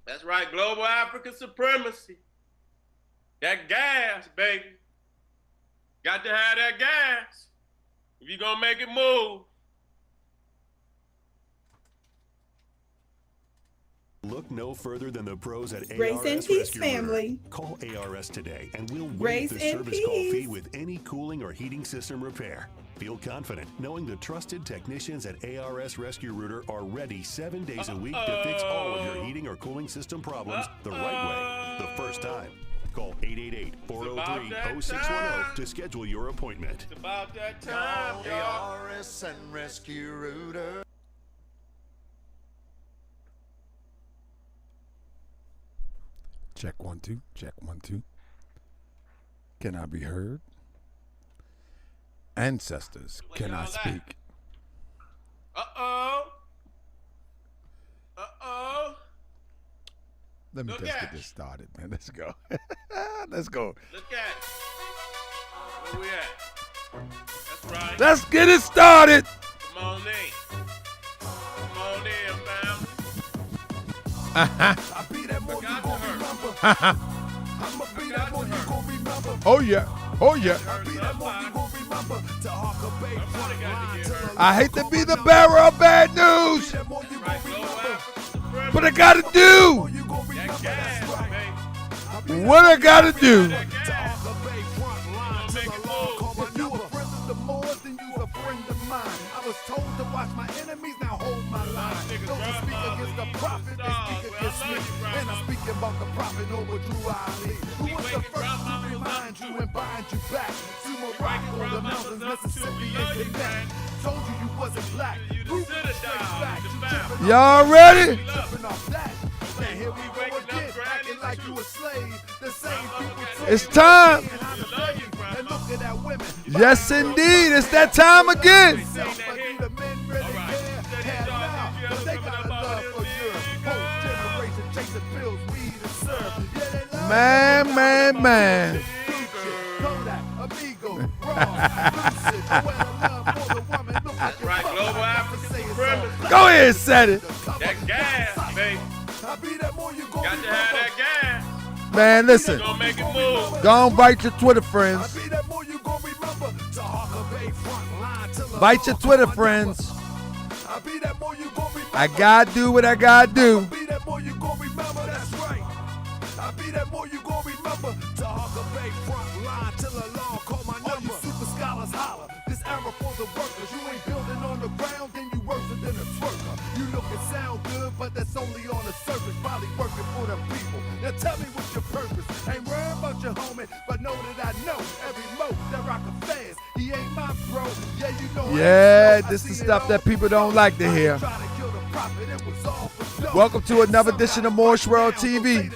That's right, global African supremacy. That gas, baby. Got to have that gas if you're going to make it move. Look no further than the pros at Grace and ARS peace, Rescue family. Rooter. Call ARS today and we'll waive Grace the and service call fee peace. with any cooling or heating system repair. Feel confident knowing the trusted technicians at ARS Rescue Rooter are ready 7 days a week to fix all of your heating or cooling system problems the right way, the first time. Call 888-403-0610 to schedule your appointment. It's about that time, y'all. ARS and Rescue Rooter. Check 1 2. Check 1 2. Can I be heard? Ancestors, can I speak? Uh-oh. Let me Look just at get this started, man. Let's go. Let's go. Look at it. Where we at? That's right. Let's get it started. Come on in. Come on in, fam. Oh yeah. Oh yeah. I hate to be the bearer of bad news, but I gotta do what I gotta do. I was told to watch my enemies, now hold my line. Those who speak against the prophet, they speak against me. And I'm speaking about the prophet over Drew Ali, who was the first to remind you and bind you back to Morocco, the mountains, Mississippi, and Quebec. Told you you wasn't black. Proof is straight back. Y'all ready? Tripping off that. And here we go again, acting like you a slave. The same people. It's time. And look at that women. Yes, indeed. It's that time again. Man. That's right, global African supremacy. Go ahead, set it. That gas, baby. Got to have that gas. Man, listen. Gonna make it move. Go on, bite your Twitter friends. Bite your Twitter friends. I gotta do what I gotta do. Taharkabey front line till the law call my number. All you super scholars holler. This era for the workers. You ain't building on the ground, then you worse than a twerker. You look and sound good, but that's only on the surface. Probably working for the people. Now tell me what's your purpose. Ain't worried about your homie, but know that I know every mo that rock a fast. He ain't my bro. Yeah, you know. Yeah, this is stuff that people don't like to hear. Welcome to another edition of Morse World TV.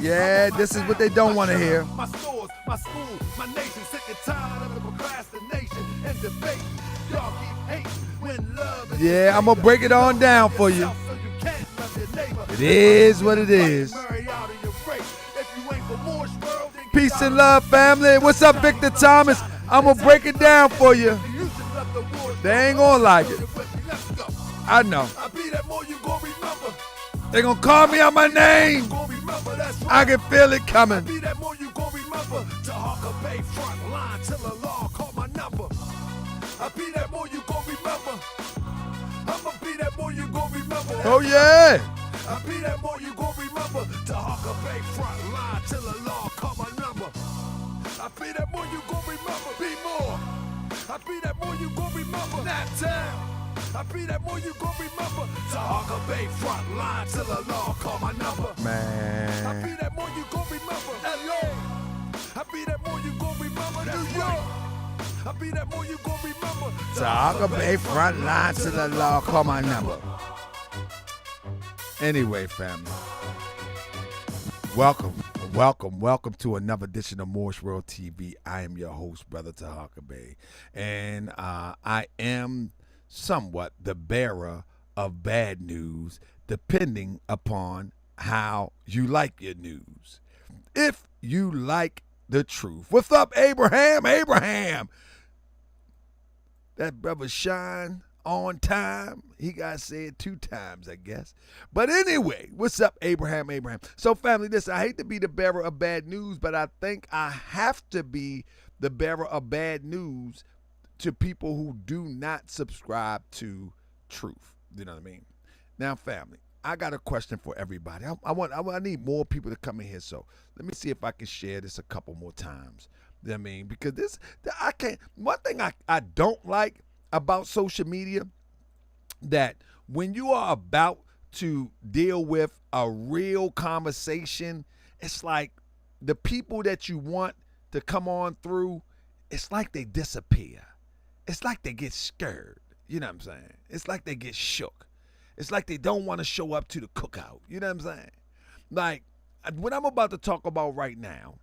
Yeah, this is what they don't want to hear. My stores, my school, my nation, sick and tired of the procrastination and debate. Y'all keep hating when love is. Yeah, I'm gonna break it on down for you. It is what it is. Peace and love, family. What's up, Victor Thomas? I'm gonna break it down for you. They ain't gonna like it. I know. They gonna call me out my name. I can feel it coming. Oh yeah. I be that more you gon' remember. Taharkabey front line till the law call my number. I be that more you gon' remember. Be more. I be that more you gon' remember. That town. I be that more you gon' remember. Taharkabey front line till the law call my number. Man. I be that more you gon' remember. LA. I be that more you gon' remember. New York. I be that more you gon' remember. Taharkabey front line till the law call my number. Anyway, family, welcome to another edition of Morse World TV. I am your host, Brother Taharkabey, and I am somewhat the bearer of bad news, depending upon how you like your news. If you like the truth, what's up, Abraham? That brother shine on time. He got said 2 times, I guess. But anyway, what's up, Abraham? So, family, listen, I hate to be the bearer of bad news, but I think I have to be the bearer of bad news to people who do not subscribe to truth. You know what I mean? Now, family, I got a question for everybody. I need more people to come in here. So let me see if I can share this a couple more times. You know what I mean? Because I can't. One thing I don't like about social media, that when you are about to deal with a real conversation, it's like the people that you want to come on through, it's like they disappear. It's like they get scared. You know what I'm saying? It's like they get shook. It's like they don't want to show up to the cookout. You know what I'm saying? Like, what I'm about to talk about right now,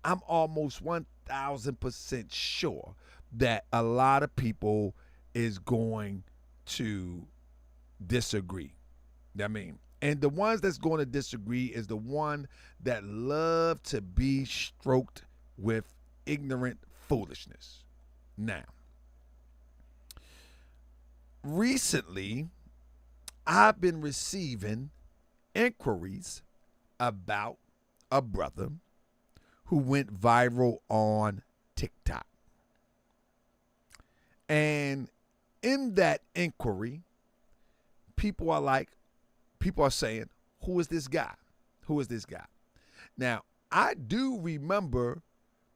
I'm almost 1,000% sure that a lot of people is going to disagree. You know what I mean? And the ones that's going to disagree is the one that love to be stroked with ignorant foolishness. Now, recently, I've been receiving inquiries about a brother who went viral on TikTok. And in that inquiry, people are saying, who is this guy? Who is this guy? Now, I do remember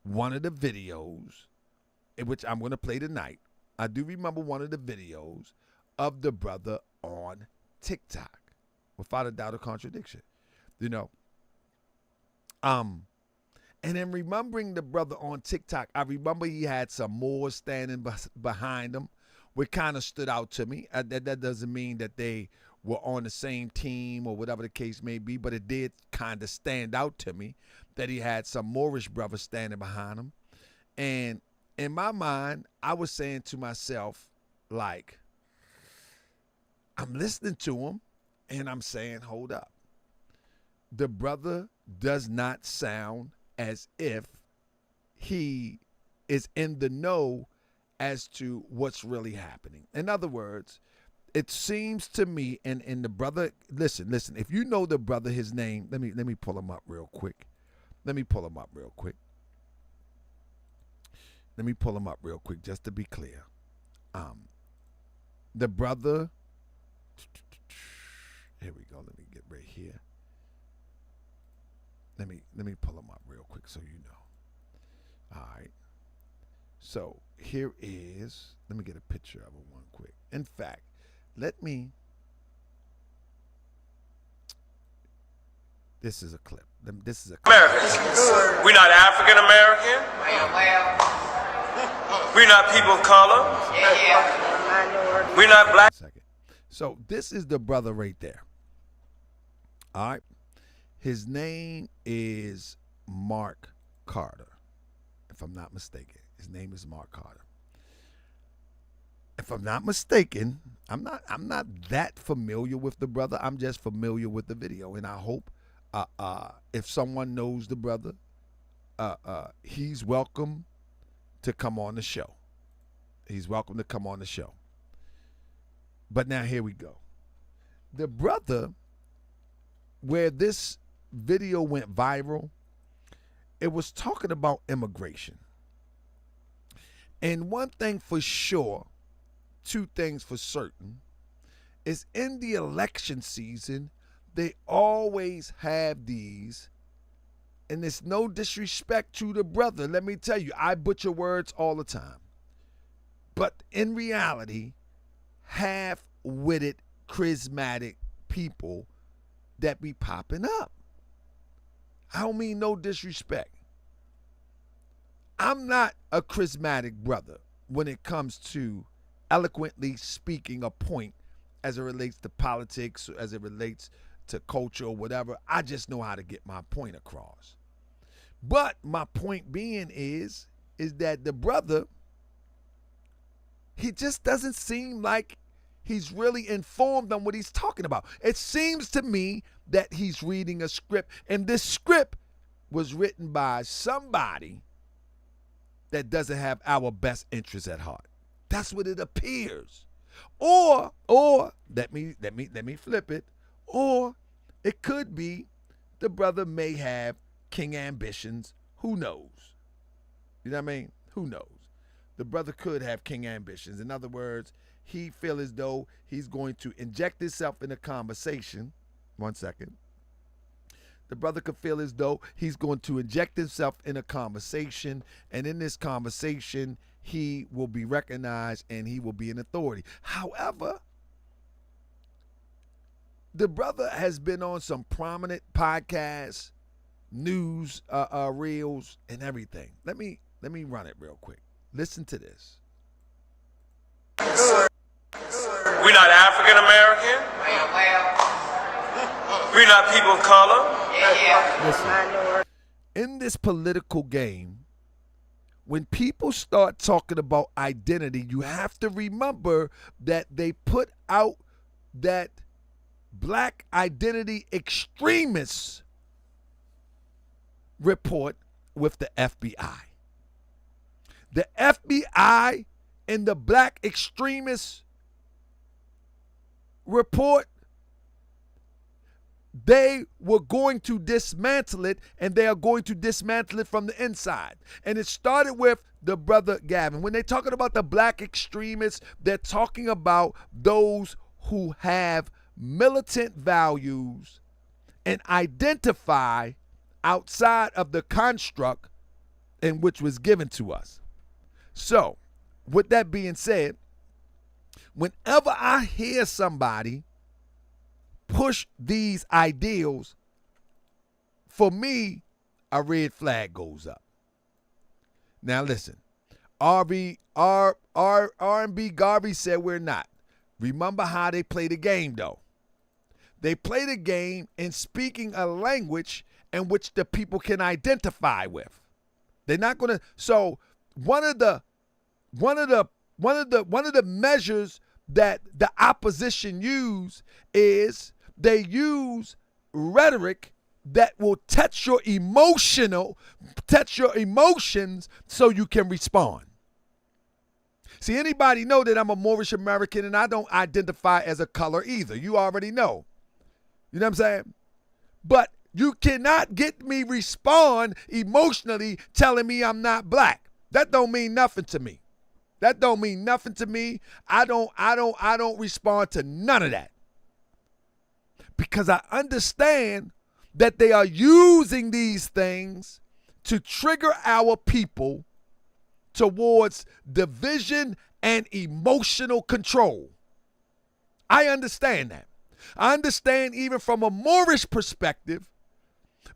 one of the videos, which I'm going to play tonight. I do remember one of the videos of the brother on TikTok, without a doubt, a contradiction, you know. And in remembering the brother on TikTok, I remember he had some more standing behind him, which kind of stood out to me. That doesn't mean that they were on the same team or whatever the case may be, but it did kind of stand out to me that he had some Moorish brothers standing behind him. And in my mind, I was saying to myself, like, I'm listening to him and I'm saying, hold up. The brother does not sound as if he is in the know as to what's really happening. In other words, it seems to me, and the brother, listen, if you know the brother, his name, let me pull him up real quick. Let me pull him up real quick just to be clear. The brother, here we go. Let me get right here. Let me pull him up real quick so you know. All right. So here is, let me get a picture of him one quick. In fact, this is a clip. This is a clip. Americans. We're not African American. We're not people of color. We're not black. Second. So this is the brother right there. All right. His name is Mark Carter, if I'm not mistaken. His name is Mark Carter. If I'm not mistaken, I'm not that familiar with the brother. I'm just familiar with the video, and I hope if someone knows the brother, he's welcome to come on the show. He's welcome to come on the show. But now here we go. The brother, where this video went viral, it was talking about immigration. And one thing for sure, 2 things for certain, is in the election season, they always have these, and it's no disrespect to the brother. Let me tell you, I butcher words all the time. But in reality, half-witted, charismatic people that be popping up. I don't mean no disrespect. I'm not a charismatic brother when it comes to eloquently speaking a point as it relates to politics, as it relates to culture or whatever. I just know how to get my point across. But my point being is that the brother, he just doesn't seem like he's really informed on what he's talking about. It seems to me that he's reading a script, and this script was written by somebody that doesn't have our best interests at heart. That's what it appears. Or let me flip it. Or it could be the brother may have king ambitions. Who knows? You know what I mean? Who knows? The brother could have king ambitions. In other words, he feel as though he's going to inject himself in a conversation. One second. The brother could feel as though he's going to inject himself in a conversation, and in this conversation, he will be recognized and he will be an authority. However, the brother has been on some prominent podcasts, news reels, and everything. Let me run it real quick. Listen to this. We're not African American. We're not people of color. Listen, in this political game, when people start talking about identity, you have to remember that they put out that black identity extremists report with the FBI. The FBI and the black extremists report, they were going to dismantle it, and they are going to dismantle it from the inside. And it started with the brother Gavin. When they're talking about the black extremists, they're talking about those who have militant values and identify outside of the construct in which was given to us. So, with that being said, whenever I hear somebody push these ideals, for me, a red flag goes up. Now listen, R&B Garvey said we're not. Remember how they play the game though. They play the game in speaking a language in which the people can identify with. They're not gonna. So one of the measures that the opposition use is they use rhetoric that will touch your emotions so you can respond. See, anybody know that I'm a Moorish American and I don't identify as a color either. You already know. You know what I'm saying? But you cannot get me respond emotionally telling me I'm not black. That don't mean nothing to me. That don't mean nothing to me. I don't respond to none of that. Because I understand that they are using these things to trigger our people towards division and emotional control. I understand that. I understand even from a Moorish perspective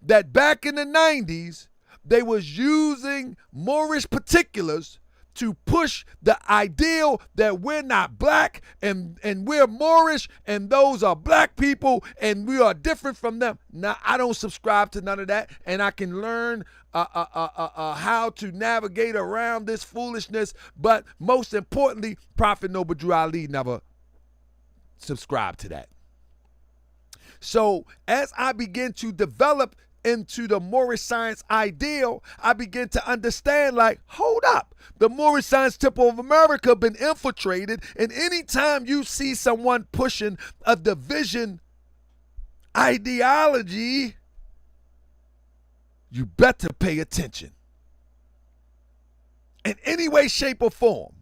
that back in the 90s, they was using Moorish particulars to push the ideal that we're not black and we're Moorish and those are black people and we are different from them. Now, I don't subscribe to none of that, and I can learn how to navigate around this foolishness, but most importantly, Prophet Noble Drew Ali never subscribed to that. So as I begin to develop into the Moorish science ideal, I begin to understand, like, hold up, the Moorish Science Temple of America been infiltrated, and anytime you see someone pushing a division ideology, you better pay attention in any way, shape, or form.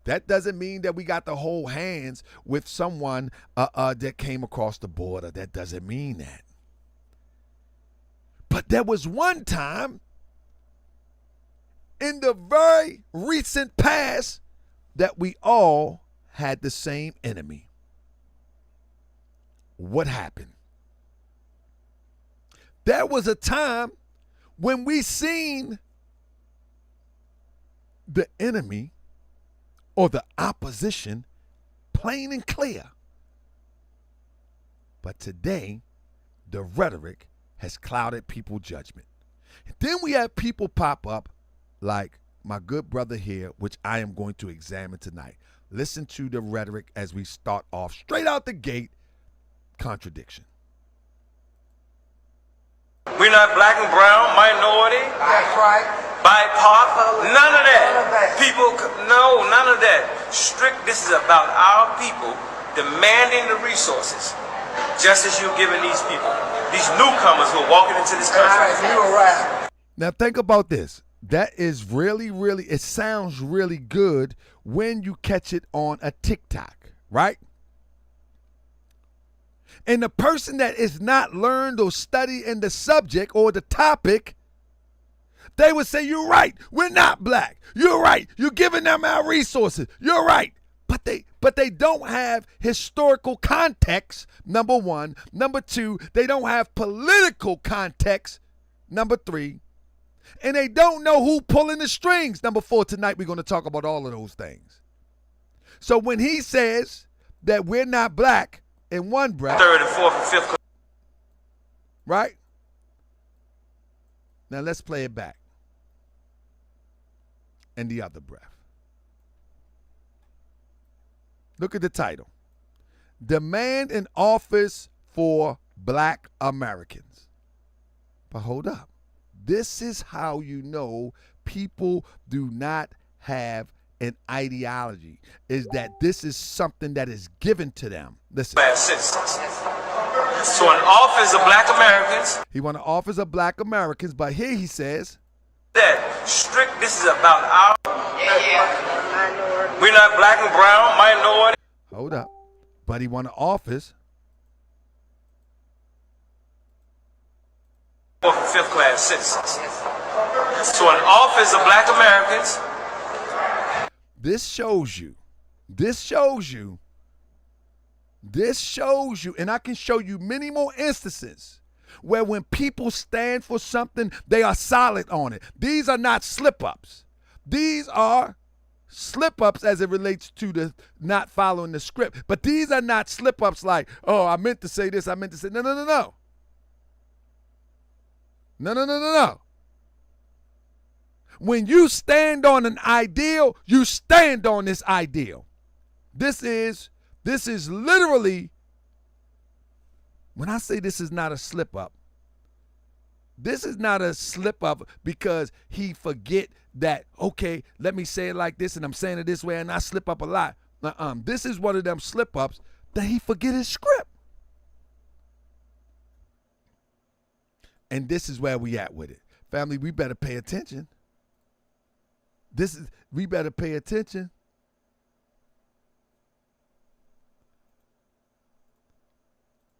That doesn't mean that we got to hold hands with someone that came across the border. That doesn't mean that. But there was one time in the very recent past that we all had the same enemy. What happened? There was a time when we seen the enemy or the opposition plain and clear. But today, the rhetoric has clouded people's judgment. And then we have people pop up like my good brother here, which I am going to examine tonight. Listen to the rhetoric as we start off straight out the gate. Contradiction. We're not black and brown, minority. That's right. BIPOC, none of that. People, no, none of that. this is about our people demanding the resources, just as you're giving these people, these newcomers who are walking into this country. You're right. Now think about this. That is really, really, it sounds really good when you catch it on a TikTok, right? And the person that is not learned or studied in the subject or the topic, they would say, you're right, we're not black. You're right, you're giving them our resources. You're right. But they don't have historical context, number one. Number two, they don't have political context, number three. And they don't know who pulling the strings. Number four, tonight we're going to talk about all of those things. So when he says that we're not black in one breath. Third and fourth and fifth. Right? Now let's play it back. And the other breath. Look at the title. Demand an office for black Americans. But hold up. This is how you know people do not have an ideology, is that this is something that is given to them. Listen. So an office of black Americans. He want an office of black Americans, but here he says that this is about our we're not black and brown, minority. Hold up. But he want an office. Fourth and fifth class citizens. So an office of black Americans. This shows you, and I can show you many more instances where when people stand for something, they are solid on it. These are not slip-ups. These are slip-ups as it relates to the not following the script. But these are not slip-ups like, oh, I meant to say this, I meant to say, no. No. When you stand on an ideal, you stand on this ideal. This is literally, when I say this is not a slip up, this is not a slip up because he forget that, okay, let me say it like this and I'm saying it this way and I slip up a lot. This is one of them slip ups that he forget his script. And this is where we at with it. Family, we better pay attention. We better pay attention.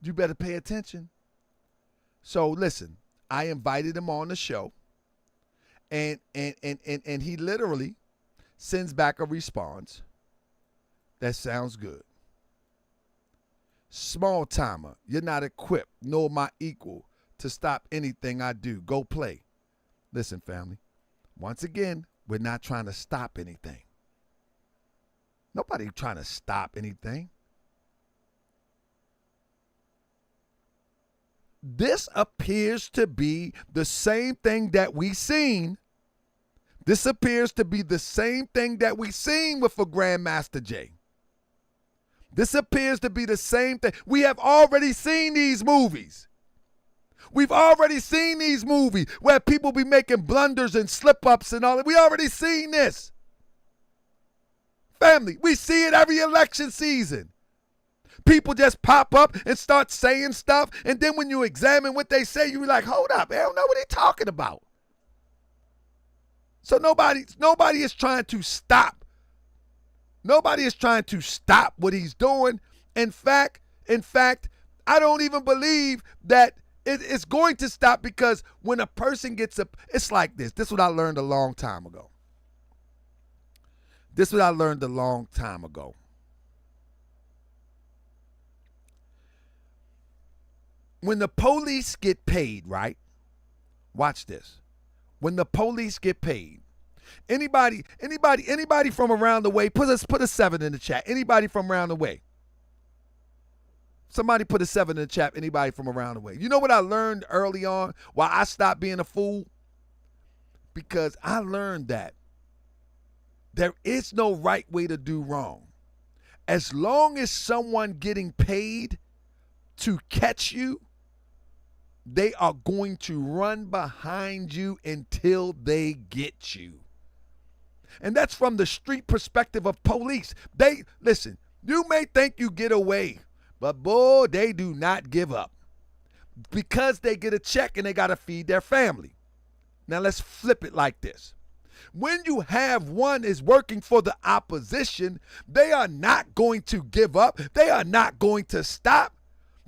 You better pay attention. So listen, I invited him on the show, and he literally sends back a response that sounds good. Small timer, you're not equipped nor my equal to stop anything I do. Go play. Listen, family, once again, we're not trying to stop anything. Nobody trying to stop anything. This appears to be the same thing that we seen. This appears to be the same thing that we seen with a Grandmaster Jay. This appears to be the same thing. We have already seen these movies. We've already seen these movies where people be making blunders and slip-ups and all that. We already seen this. Family, we see it every election season. People just pop up and start saying stuff, and then when you examine what they say, you be like, hold up, I don't know what they're talking about. So nobody is trying to stop. Nobody is trying to stop what he's doing. In fact, I don't even believe that it's going to stop, because when a person gets up, it's like this. This is what I learned a long time ago. When the police get paid, right? Watch this. When the police get paid, anybody from around the way, put a 7 in the chat. Anybody from around the way. Somebody put a 7 in the chat. Anybody from around the way. You know what I learned early on why I stopped being a fool? Because I learned that there is no right way to do wrong. As long as someone getting paid to catch you, they are going to run behind you until they get you. And that's from the street perspective of police. Listen, you may think you get away, but boy, they do not give up because they get a check and they got to feed their family. Now let's flip it like this. When you have one is working for the opposition, they are not going to give up. They are not going to stop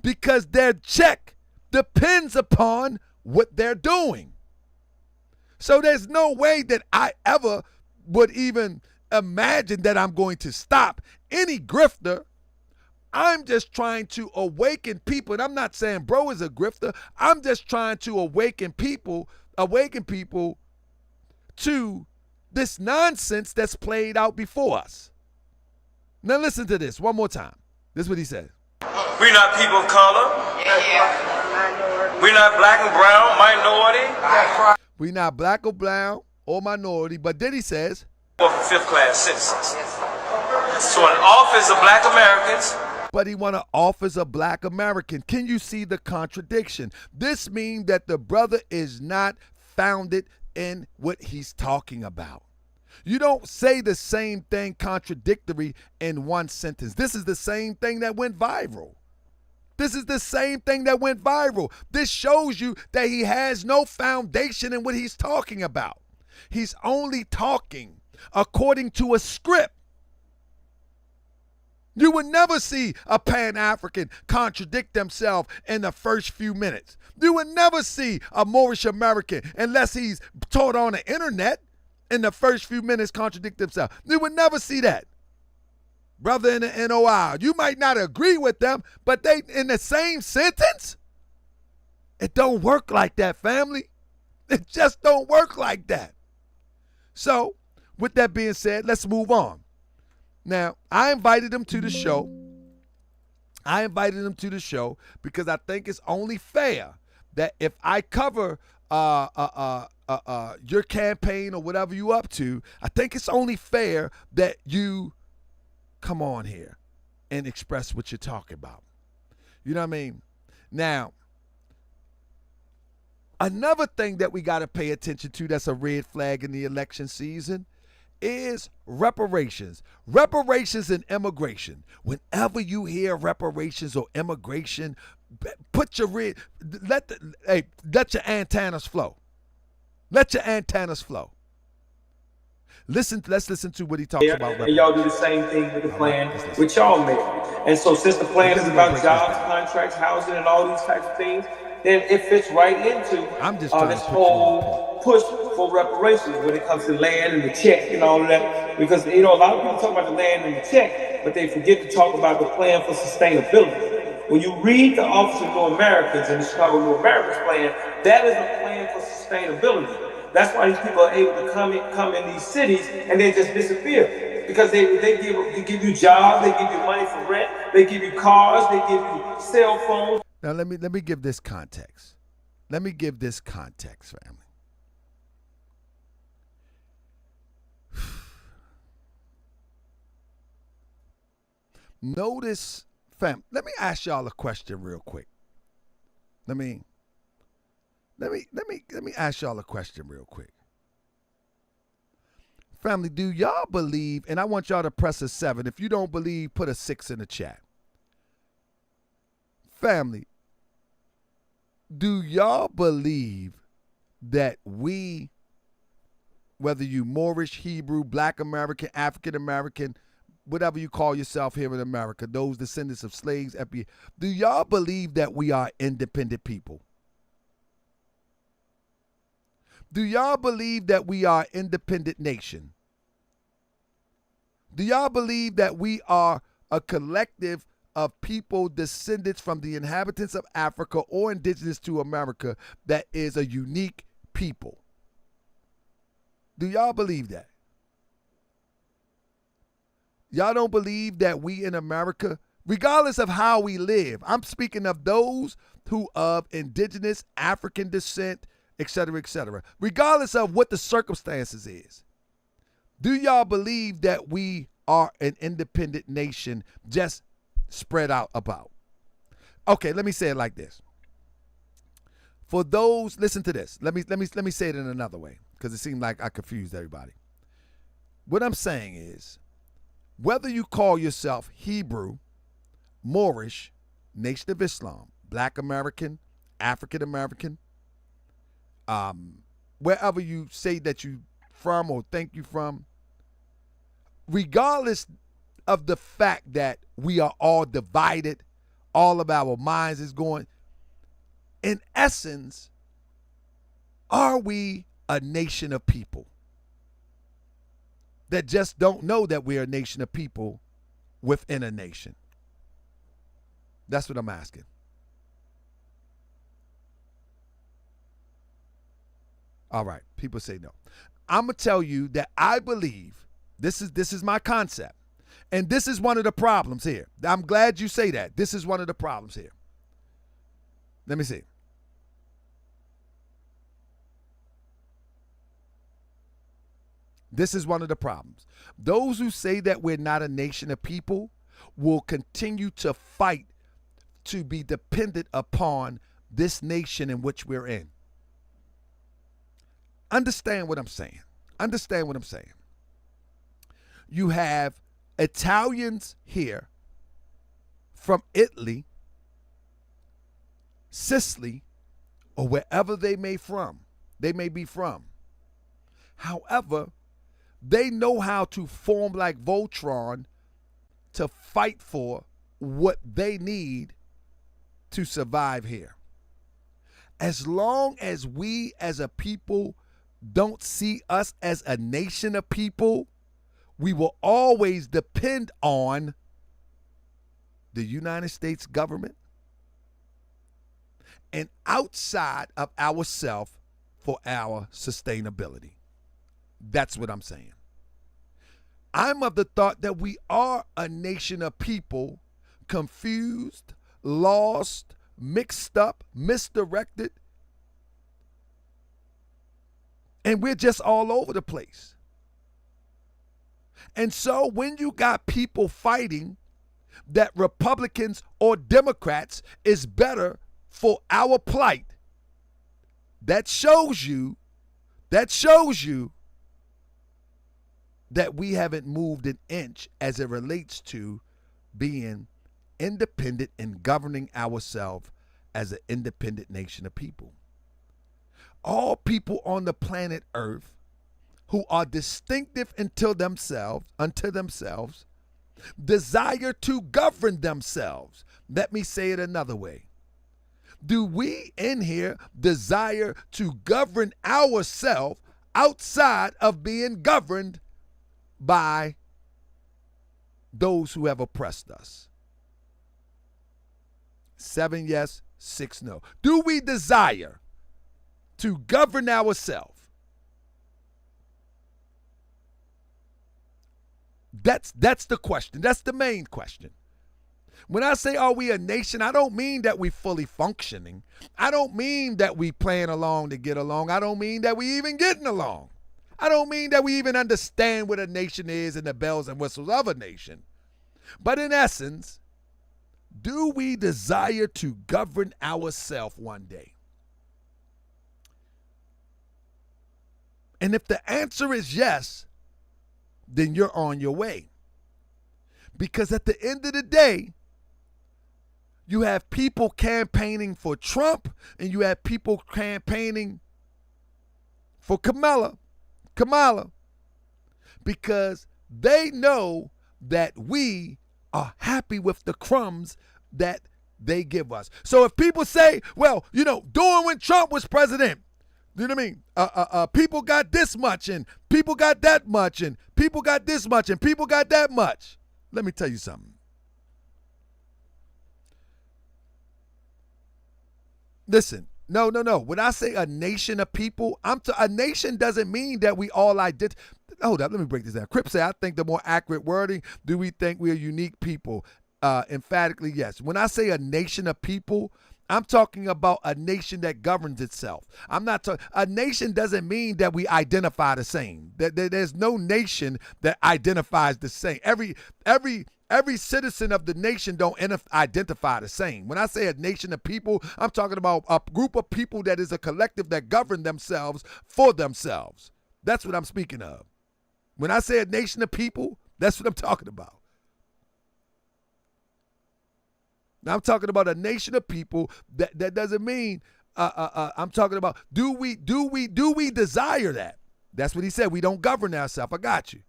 because their check depends upon what they're doing. So there's no way that I ever would even imagine that I'm going to stop any grifter. I'm just trying to awaken people. And I'm not saying bro is a grifter. I'm just trying to awaken people to this nonsense that's played out before us. Now listen to this one more time. This is what he said. We're not people of color. We're not black and brown, minority. We're not black or brown or minority. But then he says, Or for fifth-class citizens. So in office of black Americans. but he want to office a black American. Can you see the contradiction? This means that the brother is not founded in what he's talking about. You don't say the same thing contradictory in one sentence. This is the same thing that went viral. This is the same thing that went viral. This shows you that he has no foundation in what he's talking about. He's only talking according to a script. You would never see a Pan-African contradict themselves in the first few minutes. You would never see a Moorish American, unless he's taught on the internet, in the first few minutes contradict themselves. You would never see that. Brother in the NOI, you might not agree with them, but they in the same sentence? It don't work like that, family. It just don't work like that. So, with that being said, let's move on. Now, I invited him to the show. Because I think it's only fair that if I cover your campaign or whatever you up to, I think it's only fair that you come on here and express what you're talking about. You know what I mean? Now, another thing that we got to pay attention to that's a red flag in the election season is reparations. Reparations and immigration. Whenever you hear reparations or immigration, put your let your antennas flow. Let your antennas flow. Let's listen to what he talks about. And y'all do the same thing with the plan with y'all made. And so since the plan is about jobs, contracts, housing, and all these types of things, then it fits right into this whole push for reparations when it comes to land and the check and all of that. Because, a lot of people talk about the land and the check, but they forget to talk about the plan for sustainability. When you read the Office of New Americans and the Chicago New Americans plan, that is a plan for sustainability. That's why these people are able to come in these cities and they just disappear. Because they give you jobs, they give you money for rent, they give you cars, they give you cell phones. Now let me give this context. Let me give this context, family. Notice, fam, let me ask y'all a question real quick. Let me ask y'all a question real quick. Family, do y'all believe, and I want y'all to press a 7. If you don't believe, put a 6 in the chat. Family, do y'all believe that we, whether you Moorish, Hebrew, Black American, African American, whatever you call yourself here in America, those descendants of slaves, do y'all believe that we are independent people? Do y'all believe that we are an independent nation? Do y'all believe that we are a collective of people descendants from the inhabitants of Africa or indigenous to America that is a unique people? Do y'all believe that? Y'all don't believe that we in America, regardless of how we live, I'm speaking of those who of indigenous African descent, et cetera, regardless of what the circumstances is. Do y'all believe that we are an independent nation just spread out about? Okay, let me say it like this. For those, listen to this. Let me say it in another way, because it seemed like I confused everybody. What I'm saying is, whether you call yourself Hebrew, Moorish, Nation of Islam, Black American, African American, wherever you say that you from or think you from, regardless of the fact that we are all divided, all of our minds is going, in essence, are we a nation of people that just don't know that we're a nation of people within a nation? That's what I'm asking. All right, people say no. I'm going to tell you that I believe this is my concept. And this is one of the problems here. I'm glad you say that. This is one of the problems here. Let me see. This is one of the problems. Those who say that we're not a nation of people will continue to fight to be dependent upon this nation in which we're in. Understand what I'm saying. Understand what I'm saying. You have Italians here from Italy, Sicily, or wherever they may be from. However, they know how to form like Voltron to fight for what they need to survive here. As long as we as a people don't see us as a nation of people, we will always depend on the United States government and outside of ourselves for our sustainability. That's what I'm saying. I'm of the thought that we are a nation of people confused, lost, mixed up, misdirected, and we're just all over the place. And so when you got people fighting that Republicans or Democrats is better for our plight, that shows you that we haven't moved an inch as it relates to being independent and governing ourselves as an independent nation of people. All people on the planet Earth who are distinctive unto themselves, desire to govern themselves. Let me say it another way. Do we in here desire to govern ourselves outside of being governed by those who have oppressed us? 7 yes, 6 no. Do we desire to govern ourselves? That's the question. That's the main question. When I say are we a nation, I don't mean that we fully functioning. I don't mean that we playing along to get along. I don't mean that we even getting along. I don't mean that we even understand what a nation is and the bells and whistles of a nation. But in essence, do we desire to govern ourselves one day? And if the answer is yes, then you're on your way. Because at the end of the day, you have people campaigning for Trump and you have people campaigning for Kamala, because they know that we are happy with the crumbs that they give us. So if people say, well, during when Trump was president, you know what I mean? People got this much and people got that much and people got this much and people got that much. Let me tell you something. Listen, no. When I say a nation of people, a nation doesn't mean that we all identify. Hold up, let me break this down. Crip say, I think the more accurate wording, do we think we are unique people? Emphatically, yes. When I say a nation of people, I'm talking about a nation that governs itself. I'm not talking. A nation doesn't mean that we identify the same. There's no nation that identifies the same. Every citizen of the nation don't identify the same. When I say a nation of people, I'm talking about a group of people that is a collective that govern themselves for themselves. That's what I'm speaking of. When I say a nation of people, that's what I'm talking about. Now, I'm talking about a nation of people. That doesn't mean I'm talking about do we desire that? That's what he said. We don't govern ourselves. I got you.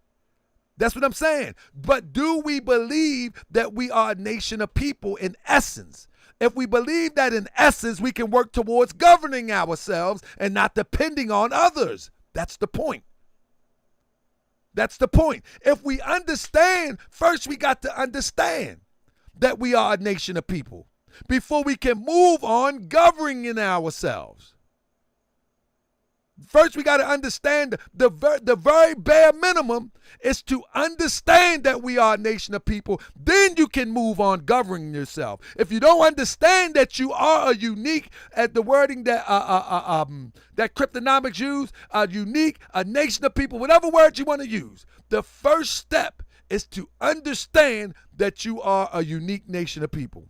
That's what I'm saying. But do we believe that we are a nation of people in essence? If we believe that in essence, we can work towards governing ourselves and not depending on others. That's the point. That's the point. If we understand, first we got to understand that we are a nation of people before we can move on governing ourselves. First, we got to understand the very bare minimum is to understand that we are a nation of people. Then you can move on governing yourself. If you don't understand that you are a unique, at the wording that that cryptonomics use, a nation of people, whatever word you want to use, the first step is to understand that you are a unique nation of people.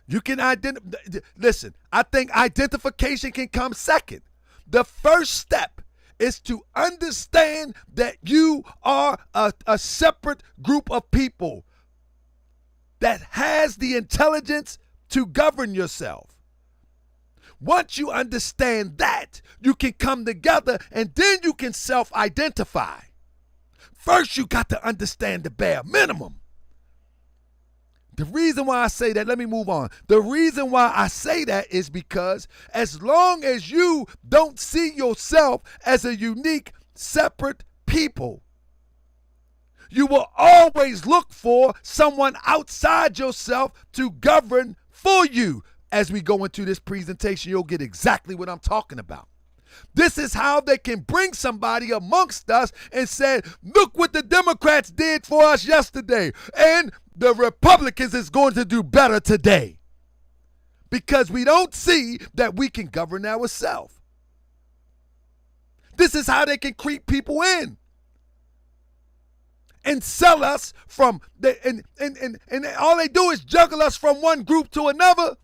You can listen, I think identification can come second. The first step is to understand that you are a separate group of people that has the intelligence to govern yourself. Once you understand that, you can come together and then you can self-identify. First, you got to understand the bare minimum. The reason why I say that, let me move on. The reason why I say that is because as long as you don't see yourself as a unique, separate people, you will always look for someone outside yourself to govern for you. As we go into this presentation, you'll get exactly what I'm talking about. This is how they can bring somebody amongst us and say, look what the Democrats did for us yesterday. And the Republicans is going to do better today. Because we don't see that we can govern ourselves. This is how they can creep people in. And sell us from, and all they do is juggle us from one group to another.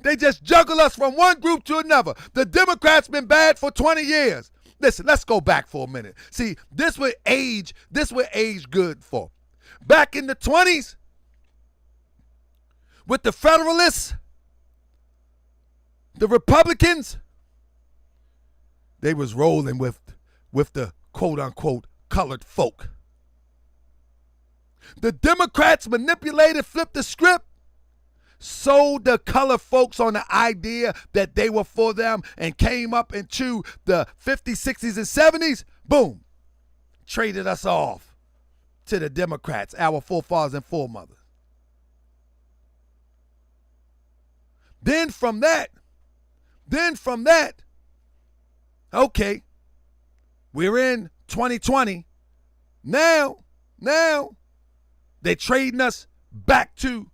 They just juggle us from one group to another. The Democrats been bad for 20 years. Listen, let's go back for a minute. See, this what age good for. Back in the 20s, with the Federalists, the Republicans, they was rolling with the quote-unquote colored folk. The Democrats manipulated, flipped the script, sold the colored folks on the idea that they were for them and came up into the 50s, 60s, and 70s, boom, traded us off to the Democrats, our forefathers and foremothers. Then from that, okay, we're in 2020. Now, they're trading us back to,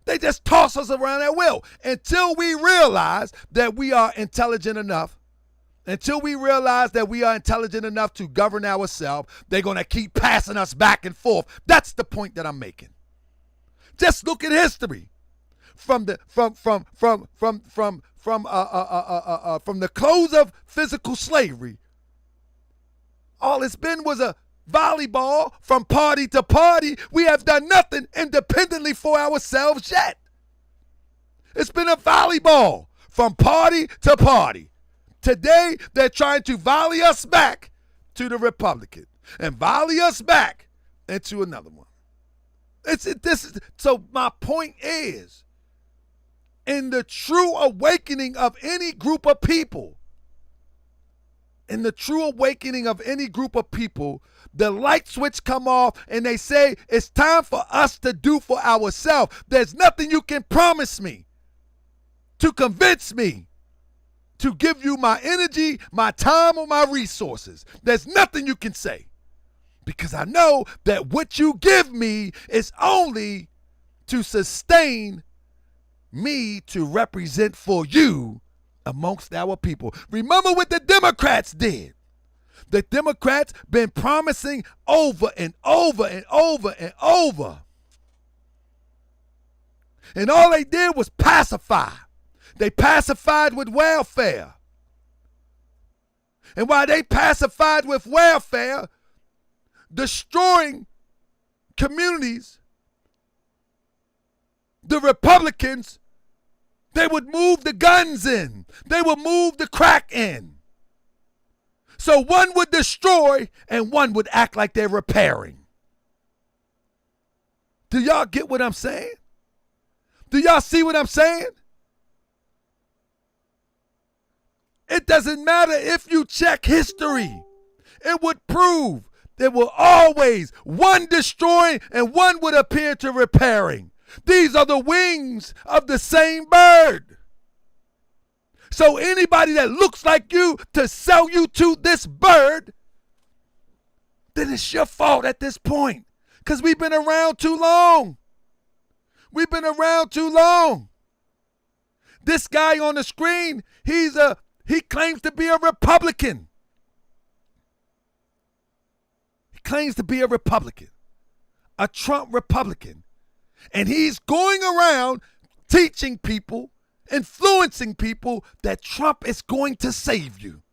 they just toss us around at will until we realize that we are intelligent enough. Until we realize that we are intelligent enough to govern ourselves, they're going to keep passing us back and forth. That's the point that I'm making. Just look at history. From the close of physical slavery, all it's been was a volleyball from party to party. We have done nothing independently for ourselves yet. It's been a volleyball from party to party. Today, they're trying to volley us back to the Republican and volley us back into another one. So my point is, in the true awakening of any group of people, the light switch come off and they say, it's time for us to do for ourselves. There's nothing you can promise me to convince me to give you my energy, my time, or my resources. There's nothing you can say, because I know that what you give me is only to sustain me to represent for you amongst our people. Remember what the Democrats did. The Democrats been promising over and over and over and over. And all they did was pacify. They pacified with welfare. And while they pacified with welfare, destroying communities, the Republicans, they would move the guns in. They would move the crack in. So one would destroy and one would act like they're repairing. Do y'all get what I'm saying? Do y'all see what I'm saying? It doesn't matter if you check history. It would prove there will always one destroying and one would appear to repairing. These are the wings of the same bird. So anybody that looks like you to sell you to this bird, then it's your fault at this point. Because we've been around too long. We've been around too long. This guy on the screen, he claims to be a Republican. He claims to be a Republican, a Trump Republican. And he's going around teaching people, influencing people that Trump is going to save you.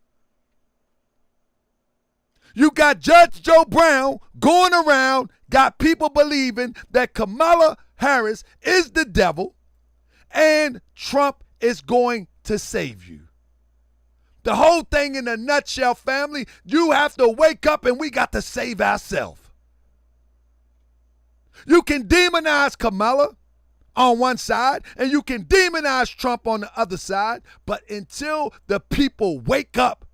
You got Judge Joe Brown going around, got people believing that Kamala Harris is the devil and Trump is going to save you. The whole thing in a nutshell, family, you have to wake up and we got to save ourselves. You can demonize Kamala on one side and you can demonize Trump on the other side, but until the people wake up,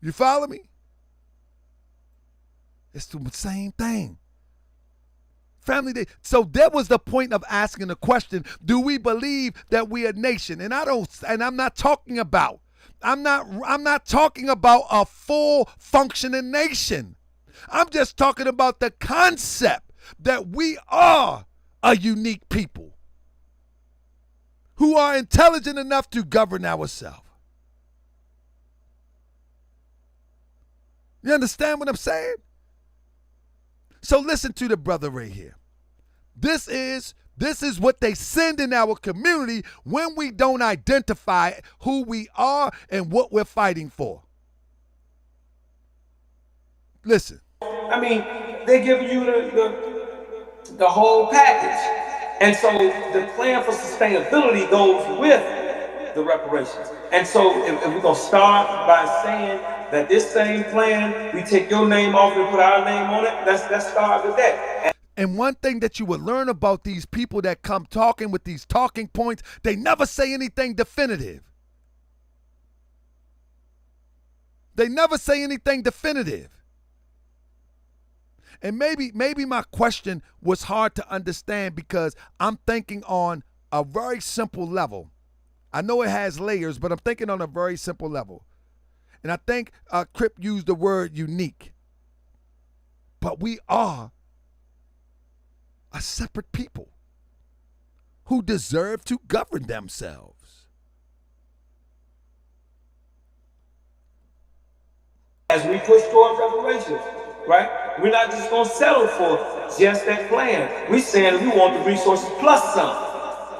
you follow me? It's the same thing. Family Day. So that was the point of asking the question, do we believe that we are a nation? And I'm not talking about a full functioning nation. I'm just talking about the concept that we are a unique people who are intelligent enough to govern ourselves. You understand what I'm saying? So listen to the brother right here. This is what they send in our community when we don't identify who we are and what we're fighting for. Listen. I mean, they're giving you the whole package. And so the plan for sustainability goes with the reparations. And so if we're going to start by saying that this same plan, we take your name off and put our name on it, let's start with that. And one thing that you would learn about these people that come talking with these talking points, they never say anything definitive. They never say anything definitive. And maybe my question was hard to understand because I'm thinking on a very simple level. I know it has layers, but I'm thinking on a very simple level. And I think Crip used the word unique. But we are a separate people who deserve to govern themselves. As we push toward reparations, right? We're not just going to settle for just that plan. We're saying we want the resources plus some.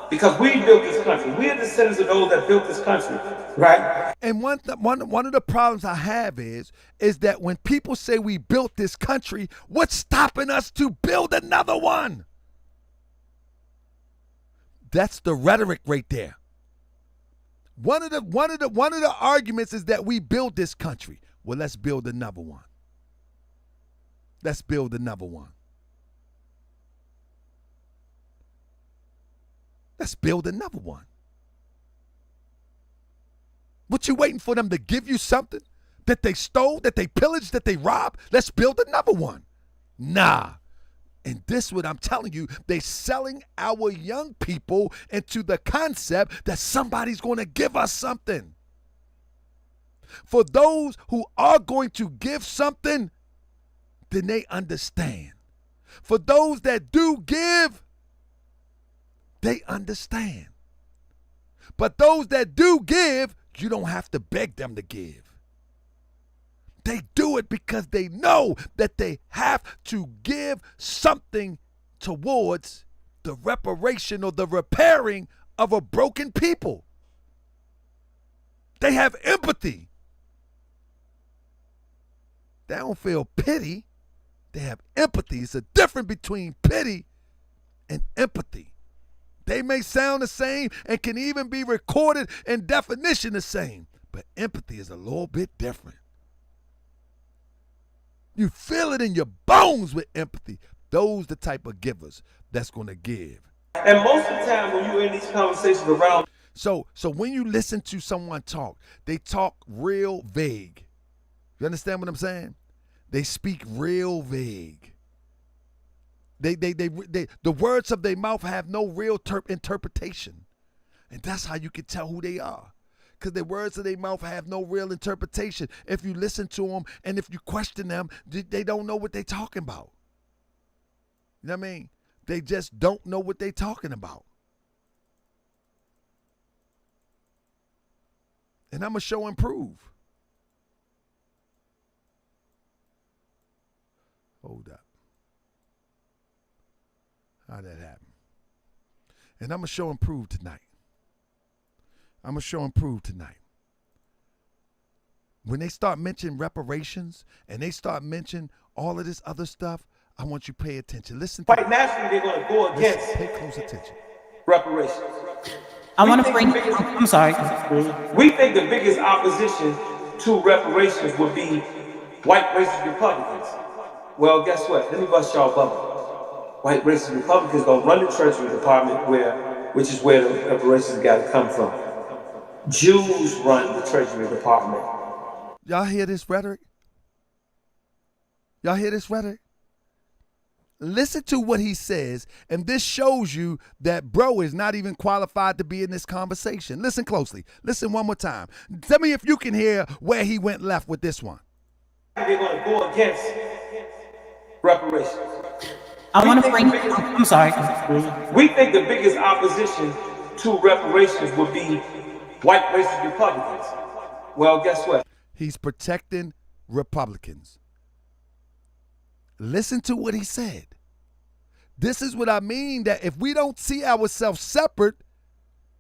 Because we built this country. We're the descendants of those that built this country, right? And one of the problems I have is that when people say we built this country, what's stopping us to build another one? That's the rhetoric right there. One of the arguments is that we built this country. Well, let's build another one. Let's build another one. Let's build another one. What you waiting for them to give you something that they stole, that they pillaged, that they robbed? Let's build another one. Nah. And this what I'm telling you, they selling our young people into the concept that somebody's going to give us something. For those who are going to give something, then they understand. For those that do give, they understand. But those that do give, you don't have to beg them to give. They do it because they know that they have to give something towards the reparation or the repairing of a broken people. They have empathy. They don't feel pity. They have empathy. It's a difference between pity and empathy. They may sound the same and can even be recorded in definition the same, but empathy is a little bit different. You feel it in your bones with empathy. Those the type of givers that's going to give. And most of the time when you're in these conversations around. So when you listen to someone talk, they talk real vague. You understand what I'm saying? They speak real vague. The words of their mouth have no real interpretation. And that's how you can tell who they are. Because the words of their mouth have no real interpretation. If you listen to them and if you question them, they don't know what they're talking about. You know what I mean? They just don't know what they're talking about. And I'm going to show and prove. Hold up. How'd that happen? And I'm going to show and prove tonight. When they start mentioning reparations and they start mentioning all of this other stuff, I want you to pay attention. Listen. Quite naturally, they're going to go against. Pay close attention. Reparations. I'm sorry. We think the biggest opposition to reparations would be white racist Republicans. Well, guess what? Let me bust y'all bubble. White racist Republicans don't run the Treasury Department, which is where the reparations got to come from. Jews run the Treasury Department. Y'all hear this rhetoric? Listen to what he says, and this shows you that bro is not even qualified to be in this conversation. Listen closely. Listen one more time. Tell me if you can hear where he went left with this one. They're going to go against reparations. I'm sorry. We think the biggest opposition to reparations would be white racist Republicans. Well, guess what? He's protecting Republicans. Listen to what he said. This is what I mean, that if we don't see ourselves separate,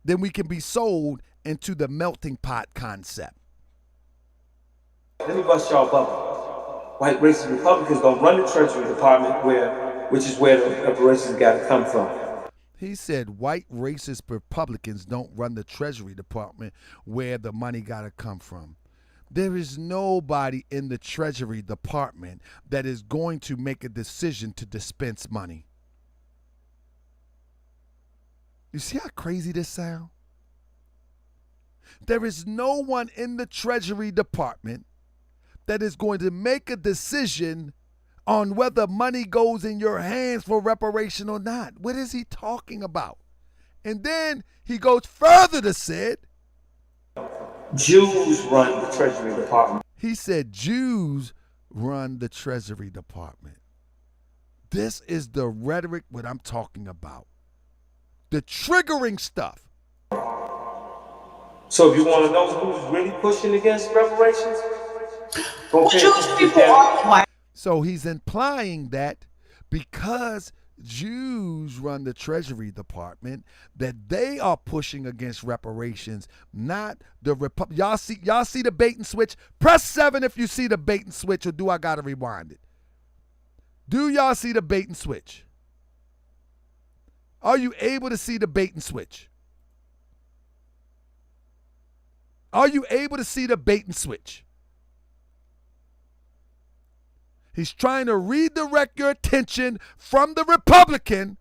then we can be sold into the melting pot concept. Let me bust y'all bubble. White racist Republicans don't run the Treasury Department, which is where the reparations got to come from. He said white racist Republicans don't run the Treasury Department where the money got to come from. There is nobody in the Treasury Department that is going to make a decision to dispense money. You see how crazy this sounds? There is no one in the Treasury Department that is going to make a decision on whether money goes in your hands for reparation or not. What is he talking about? And then he goes further to say, Jews run the Treasury Department. He said Jews run the Treasury Department. This is the rhetoric what I'm talking about. The triggering stuff. So if you want to know who's really pushing against reparations, Jewish people are white. So he's implying that because Jews run the Treasury Department, that they are pushing against reparations, not the Y'all see the bait and switch? Press 7 if you see the bait and switch, or do I gotta rewind it? Do y'all see the bait and switch? Are you able to see the bait and switch? Are you able to see the bait and switch? He's trying to redirect your attention from the Republican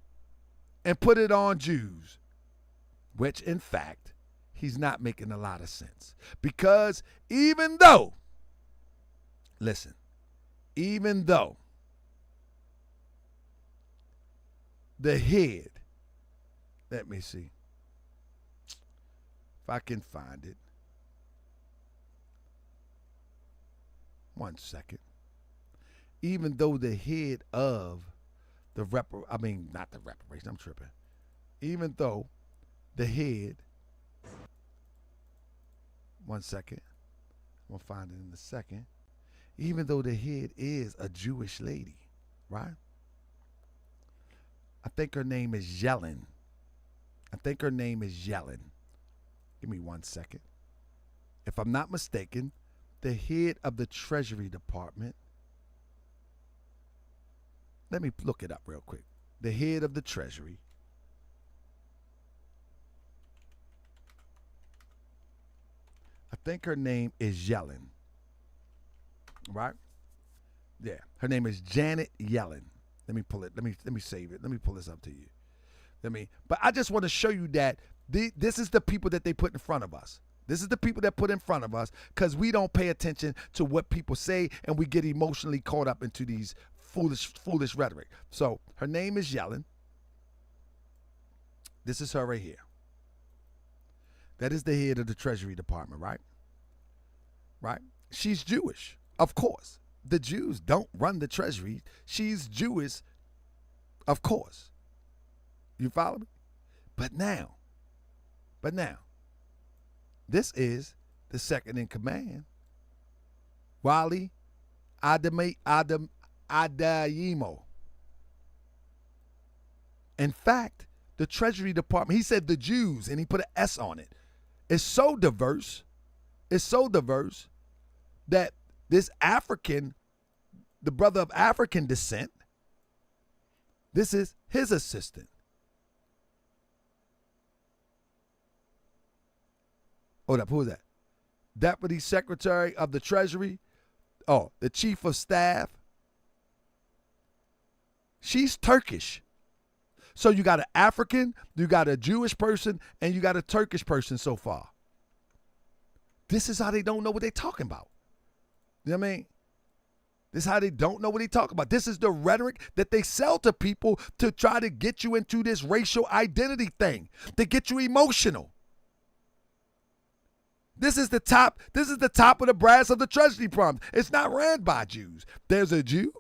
and put it on Jews, which in fact, he's not making a lot of sense. Because even though the head, let me see if I can find it. One second. Even though the head of the not the reparation, I'm tripping. Even though the head, one second, I'm going to find it in a second. Even though the head is a Jewish lady, right? I think her name is Yellen. Give me 1 second. if I'm not mistaken, the head of the Treasury Department. Let me look it up real quick. The head of the Treasury. I think her name is Yellen. Right? Yeah. Her name is Janet Yellen. Let me pull it. Let me save it. Let me pull this up to you. But I just want to show you that this is the people that they put in front of us. This is the people that put in front of us because we don't pay attention to what people say and we get emotionally caught up into these foolish rhetoric. So her name is Yellen. This is her right here. That is the head of the Treasury Department, right? Right? She's Jewish, of course. The Jews don't run the Treasury. She's Jewish, of course. You follow me? But now, this is the second in command, Wally Adeyemo. In fact, the Treasury Department, he said the Jews, and he put an S on it. It's so diverse that this African, the brother of African descent, this is his assistant. Hold up, who is that? Deputy Secretary of the Treasury. Oh, the Chief of Staff. She's Turkish. So you got an African, you got a Jewish person, and you got a Turkish person so far. This is how they don't know what they're talking about. You know what I mean? This is how they don't know what they're talking about. This is the rhetoric that they sell to people to try to get you into this racial identity thing, to get you emotional. This is the top of the brass of the Treasury Department. It's not ran by Jews. There's a Jew. You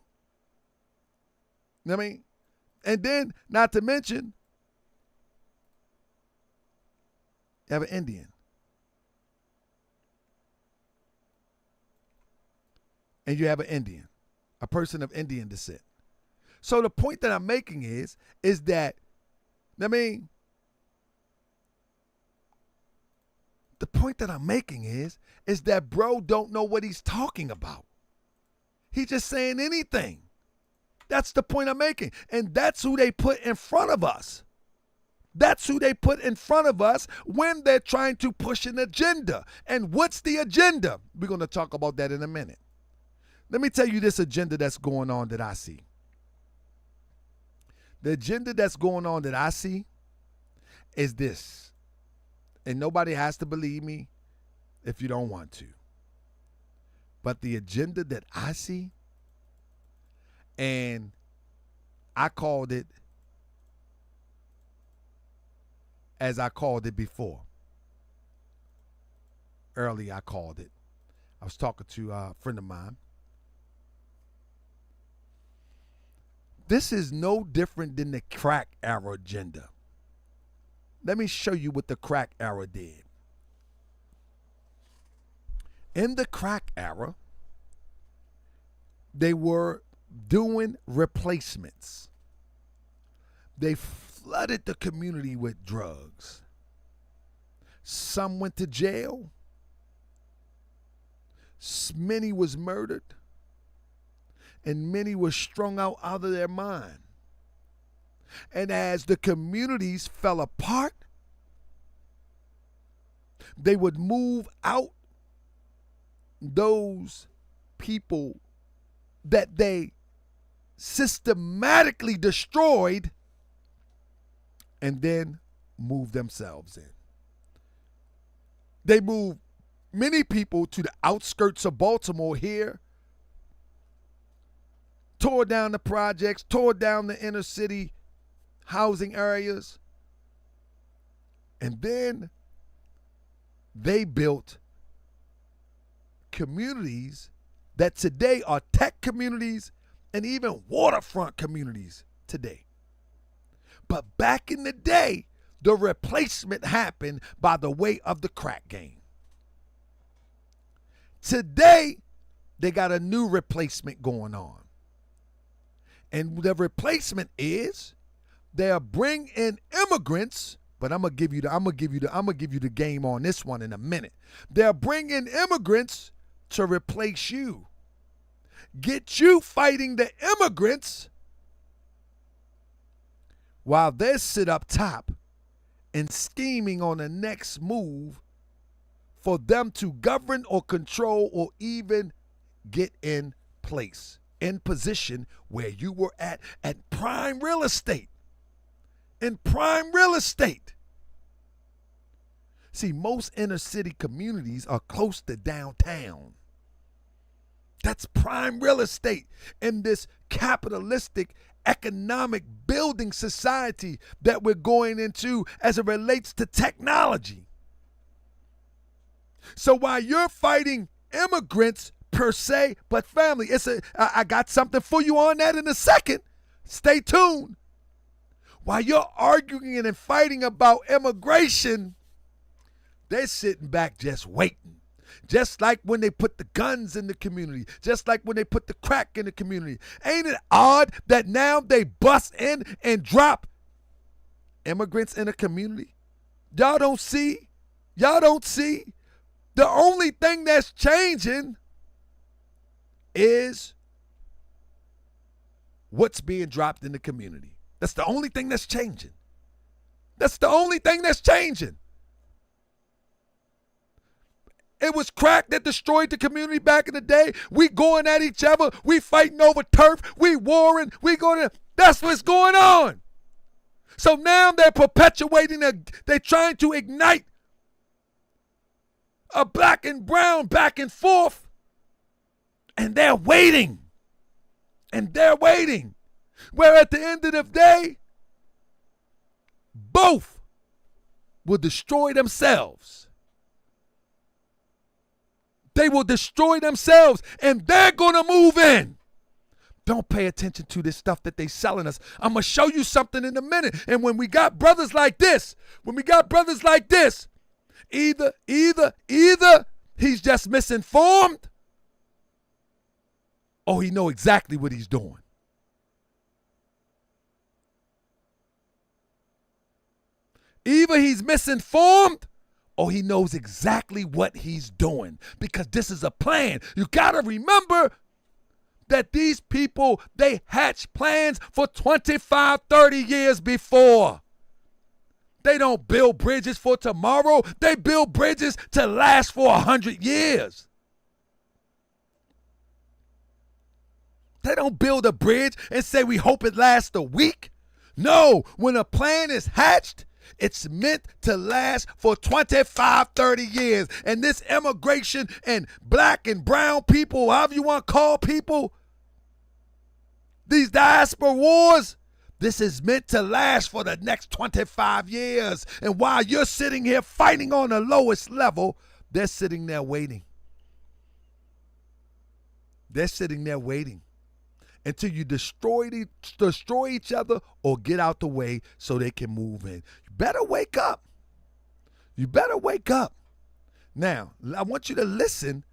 know what I mean? And then, not to mention, you have an Indian. And you have an Indian, a person of Indian descent. So the point that I'm making is that, I mean, the point that I'm making is that bro don't know what he's talking about. He's just saying anything. That's the point I'm making. And that's who they put in front of us. That's who they put in front of us when they're trying to push an agenda. And what's the agenda? We're going to talk about that in a minute. Let me tell you this agenda that's going on that I see. The agenda that's going on that I see is this. And nobody has to believe me if you don't want to. But the agenda that I see, and I called it as I called it before. Earlier I called it. I was talking to a friend of mine. This is no different than the crack era agenda. Let me show you what the crack era did. In the crack era, they were doing replacements. They flooded the community with drugs. Some went to jail. Many was murdered. And many were strung out of their mind. And as the communities fell apart, they would move out those people that they systematically destroyed and then move themselves in. They moved many people to the outskirts of Baltimore here, tore down the projects, tore down the inner city housing areas, and then they built communities that today are tech communities and even waterfront communities today. But back in the day, the replacement happened by the way of the crack game. Today, they got a new replacement going on. And the replacement is they'll bring in immigrants But I'm gonna give you the game on this one in a minute. They're bringing immigrants to replace you. Get you fighting the immigrants while they sit up top and scheming on the next move for them to govern or control or even get in place, in position where you were at prime real estate. In prime real estate. See, most inner city communities are close to downtown. That's prime real estate in this capitalistic economic building society that we're going into as it relates to technology. So while you're fighting immigrants per se, but family, I got something for you on that in a second. Stay tuned. While you're arguing and fighting about immigration, they're sitting back just waiting. Just like when they put the guns in the community, just like when they put the crack in the community. Ain't it odd that now they bust in and drop immigrants in a community? Y'all don't see? Y'all don't see? The only thing that's changing is what's being dropped in the community. That's the only thing that's changing. That's the only thing that's changing. It was crack that destroyed the community back in the day. We going at each other. We fighting over turf. We warring. We going. That's what's going on. So now they're perpetuating. They're trying to ignite a black and brown back and forth. And they're waiting. And they're waiting. Where at the end of the day, both will destroy themselves. They will destroy themselves, and they're going to move in. Don't pay attention to this stuff that they selling us. I'm going to show you something in a minute. And when we got brothers like this, either he's just misinformed or he know exactly what he's doing. Either he's misinformed or he knows exactly what he's doing, because this is a plan. You got to remember that these people, they hatch plans for 25, 30 years before. They don't build bridges for tomorrow. They build bridges to last for 100 years. They don't build a bridge and say we hope it lasts a week. No, when a plan is hatched, it's meant to last for 25, 30 years. And this immigration and black and brown people, however you want to call people, these diaspora wars, this is meant to last for the next 25 years. And while you're sitting here fighting on the lowest level, they're sitting there waiting. They're sitting there waiting until you destroy each other or get out the way so they can move in. You better wake up. You better wake up. Now, I want you to listen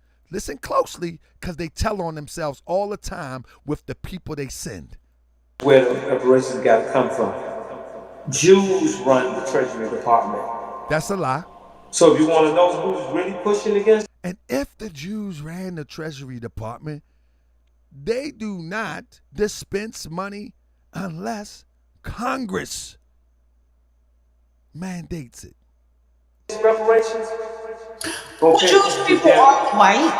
closely, because they tell on themselves all the time with the people they send. Where the reparations got to come from. Jews run the Treasury Department. That's a lie. So if you want to know who's really pushing against, and if the Jews ran the Treasury Department, they do not dispense money unless Congress mandates it. Reparations? Jewish people are white,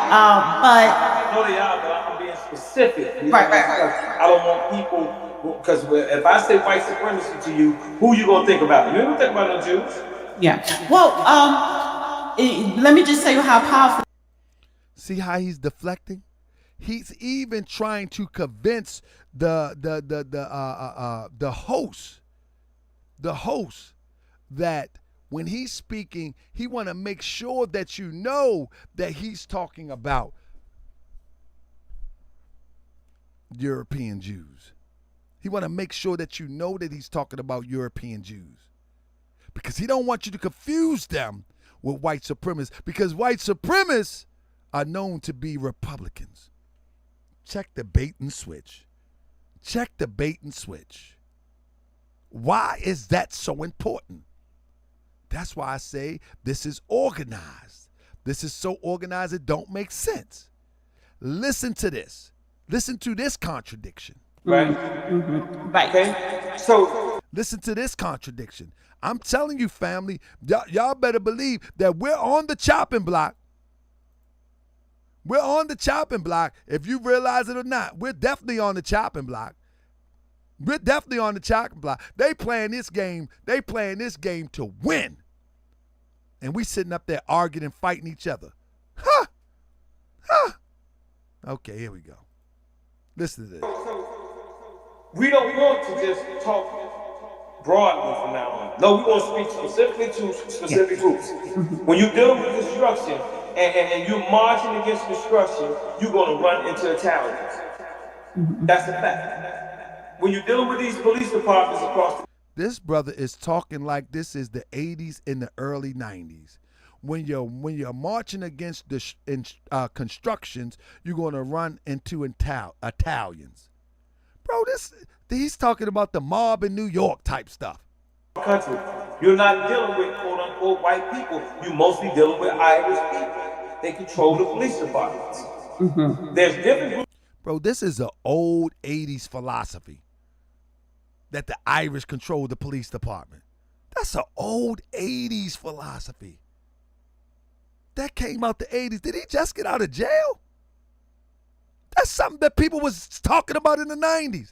but... No, they are, but I'm being specific. Right. I don't want people, because if I say white supremacy to you, who you going to think about? You don't think about the Jews. Yeah. Well, let me just tell you how powerful... See how he's deflecting? He's even trying to convince the host that when he's speaking, he want to make sure that you know that he's talking about European Jews. He want to make sure that you know that he's talking about European Jews, because he don't want you to confuse them with white supremacists, because white supremacists are known to be Republicans. Check the bait and switch. Check the bait and switch. Why is that so important? That's why I say this is organized. This is so organized it don't make sense. Listen to this. Listen to this contradiction. Right? Right. Okay? So listen to this contradiction. I'm telling you, family, y'all better believe that we're on the chopping block. We're on the chopping block. If you realize it or not, we're definitely on the chopping block. We're definitely on the chopping block. They playing this game to win. And we sitting up there arguing and fighting each other. Huh? Huh? Okay, here we go. Listen to this. we don't want to just talk broadly from now on. No, we want to speak specifically to specific groups. When you're dealing with destruction and you're marching against destruction, you're going to run into Italians. That's a fact. When you're dealing with these police departments across this brother is talking like this is the 80s and the early 90s. When you're marching against the constructions, you're going to run into Italians. Bro, he's talking about the mob in New York type stuff. country, you're not dealing with quote-unquote white people. You're mostly dealing with Irish people. They control the police departments. There's different groups. Bro, this is an old 80s philosophy that the Irish control the police department. That's an old 80s philosophy. That came out the 80s. Did he just get out of jail? That's something that people was talking about in the 90s.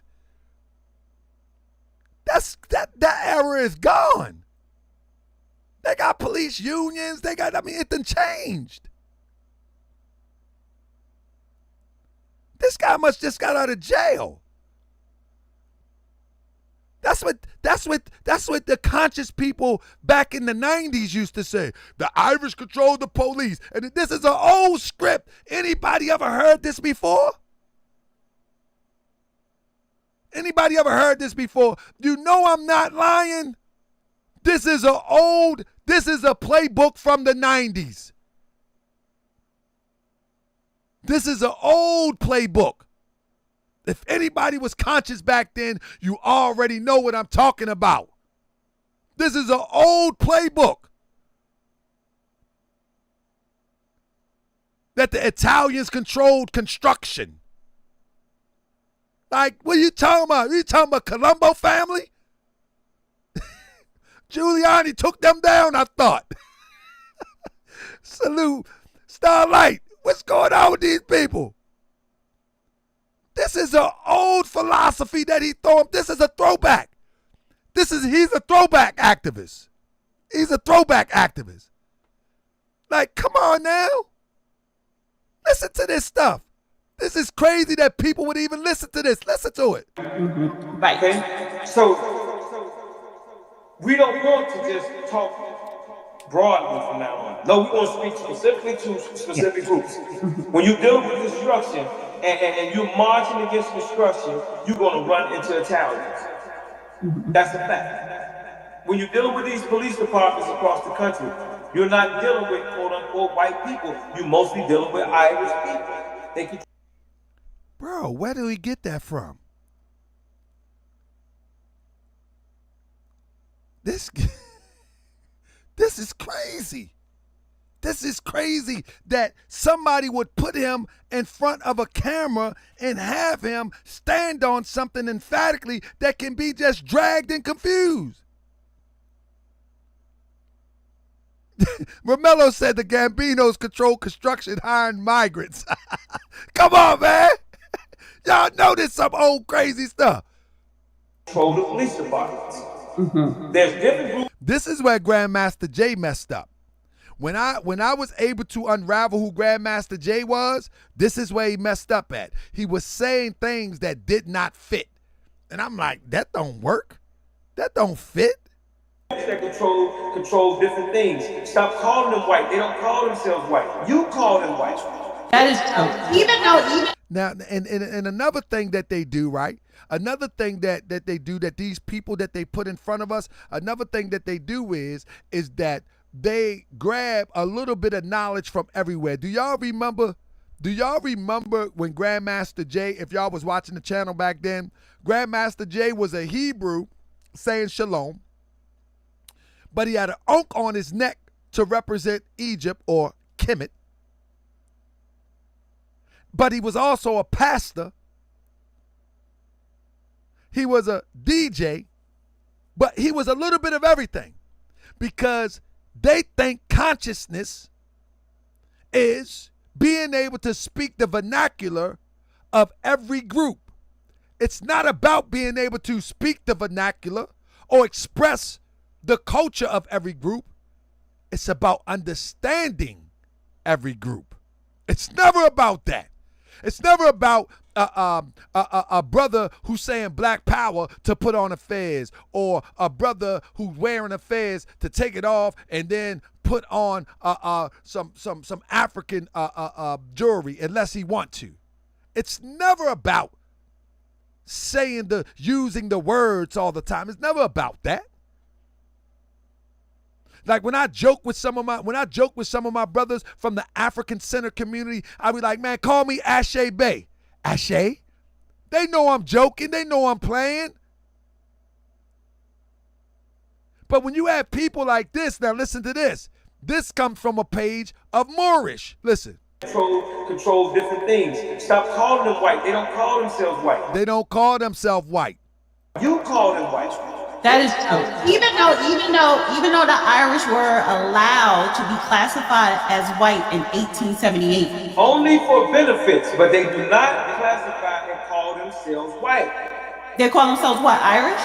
That era is gone. They got police unions. It done changed. This guy must just got out of jail. That's what the conscious people back in the 90s used to say. The Irish control the police. And this is an old script. Anybody ever heard this before? Anybody ever heard this before? You know I'm not lying. This is a playbook from the 90s. This is an old playbook. If anybody was conscious back then, you already know what I'm talking about. This is an old playbook that the Italians controlled construction. Like, what are you talking about? Are you talking about Colombo family? Giuliani took them down, I thought. Salute. Starlight. What's going on with these people? This is an old philosophy that he threw. This is a throwback. He's a throwback activist. He's a throwback activist. Like, come on now. Listen to this stuff. This is crazy that people would even listen to this. Listen to it. Right. Okay? So, we don't want to just talk broadly from now on. No, we want to speak specifically to specific groups. When you're dealing with destruction and you're marching against destruction, you're going to run into Italians. That's a fact. When you're dealing with these police departments across the country, you're not dealing with quote-unquote white people. You're mostly dealing with Irish people. Bro, where do we get that from? This is crazy. This is crazy that somebody would put him in front of a camera and have him stand on something emphatically that can be just dragged and confused. Romello said the Gambinos control construction hiring migrants. Come on, man. Y'all know this some old crazy stuff. Control the police departments. There's different groups. This is where Grandmaster Jay messed up. When I was able to unravel who Grandmaster Jay was, this is where he messed up at. He was saying things that did not fit. And I'm like, that don't work. That don't fit. That control different things. Stop calling them white. They don't call themselves white. You call them white. That is true. Even now, and another thing that they do, right? Another thing that they do, that these people that they put in front of us, another thing that they do is that they grab a little bit of knowledge from everywhere. Do y'all remember when Grandmaster Jay, if y'all was watching the channel back then, Grandmaster Jay was a Hebrew saying shalom. but he had an ankh on his neck to represent Egypt or Kemet. But he was also a pastor. He was a DJ, but he was a little bit of everything because they think consciousness is being able to speak the vernacular of every group. It's not about being able to speak the vernacular or express the culture of every group. It's about understanding every group. It's never about that. It's never about a brother who's saying black power to put on a fez, or a brother who's wearing a fez to take it off and then put on some African jewelry unless he want to. It's never about using the words all the time. It's never about that. Like when I joke with some of my brothers from the African Center community, I be like, man, call me Ashe Bey. Ashe? They know I'm joking. They know I'm playing. But when you have people like this, now listen to this. This comes from a page of Moorish. Listen. Control different things. Stop calling them white. They don't call themselves white. They don't call themselves white. You call them white. That is true. Even though the Irish were allowed to be classified as white in 1878. Only for benefits, but they do not classify and call themselves white. They call themselves what, Irish?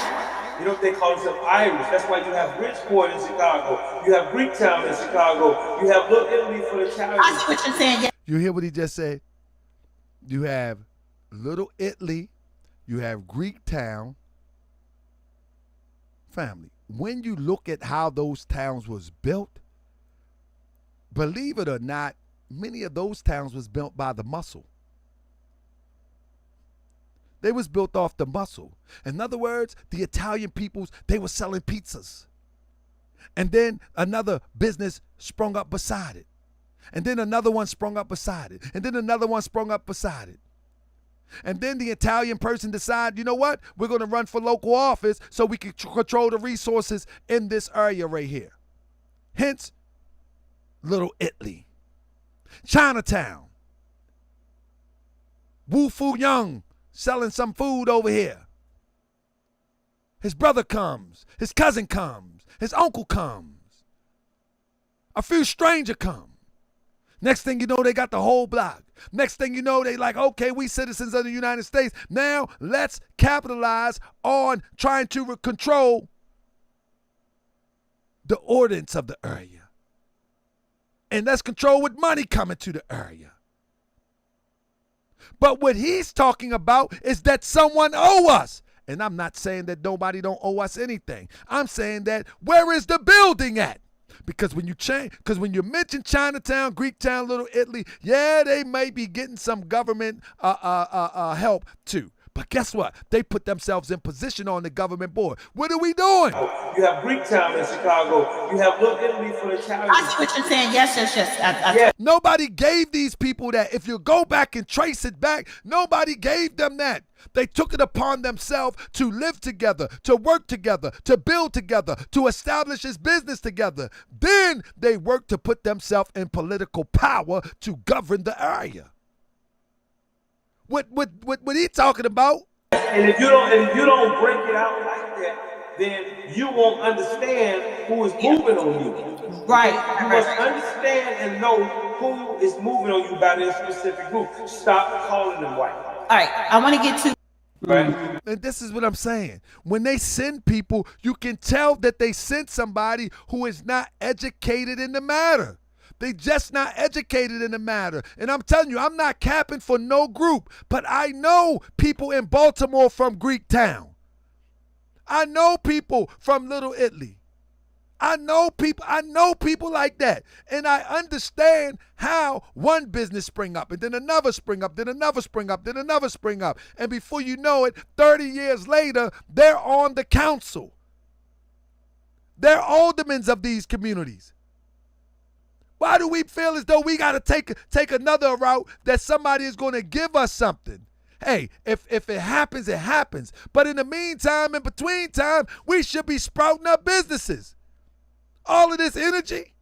You know, they call themselves Irish. That's why you have Bridgeport in Chicago. You have Greektown in Chicago. You have Little Italy for the Chinese. I see what you're saying. Yeah. You hear what he just said? You have Little Italy. You have Greektown. Family, when you look at how those towns was built, believe it or not, many of those towns was built by the muscle. They was built off the muscle. In other words, the Italian peoples, they were selling pizzas. And then another business sprung up beside it. And then another one sprung up beside it. And then another one sprung up beside it. And then the Italian person decide, you know what? We're going to run for local office so we can control the resources in this area right here. Hence, Little Italy. Chinatown. Wu Fu Young selling some food over here. His brother comes. His cousin comes. His uncle comes. A few strangers come. Next thing you know, they got the whole block. Next thing you know, they like, okay, we citizens of the United States. Now let's capitalize on trying to control the ordinance of the area. And let's control what money coming to the area. But what he's talking about is that someone owe us. And I'm not saying that nobody don't owe us anything. I'm saying that where is the building at? Because when you mention Chinatown, Greektown, Little Italy, yeah, they may be getting some government help too. But guess what? They put themselves in position on the government board. What are we doing? You have Greektown in Chicago. You have Little Italy for the Chinese. I see what you're saying. Yes. Nobody gave these people that. If you go back and trace it back, nobody gave them that. They took it upon themselves to live together, to work together, to build together, to establish this business together. Then they worked to put themselves in political power to govern the area. What he talking about? And if you don't break it out like that, then you won't understand who is moving on you. Right. You must understand and know who is moving on you by this specific group. Stop calling them white. All right, I want to get to. Right. And this is what I'm saying. When they send people, you can tell that they sent somebody who is not educated in the matter. They just not educated in the matter. And I'm telling you, I'm not capping for no group, but I know people in Baltimore from Greektown. I know people from Little Italy. I know people like that. And I understand how one business spring up and then another spring up, then another spring up, then another spring up. And before you know it, 30 years later, they're on the council. They're aldermen of these communities. Why do we feel as though we got to take another route that somebody is going to give us something? Hey, if it happens, it happens. But in the meantime, in between time, we should be sprouting up businesses. all of this energy?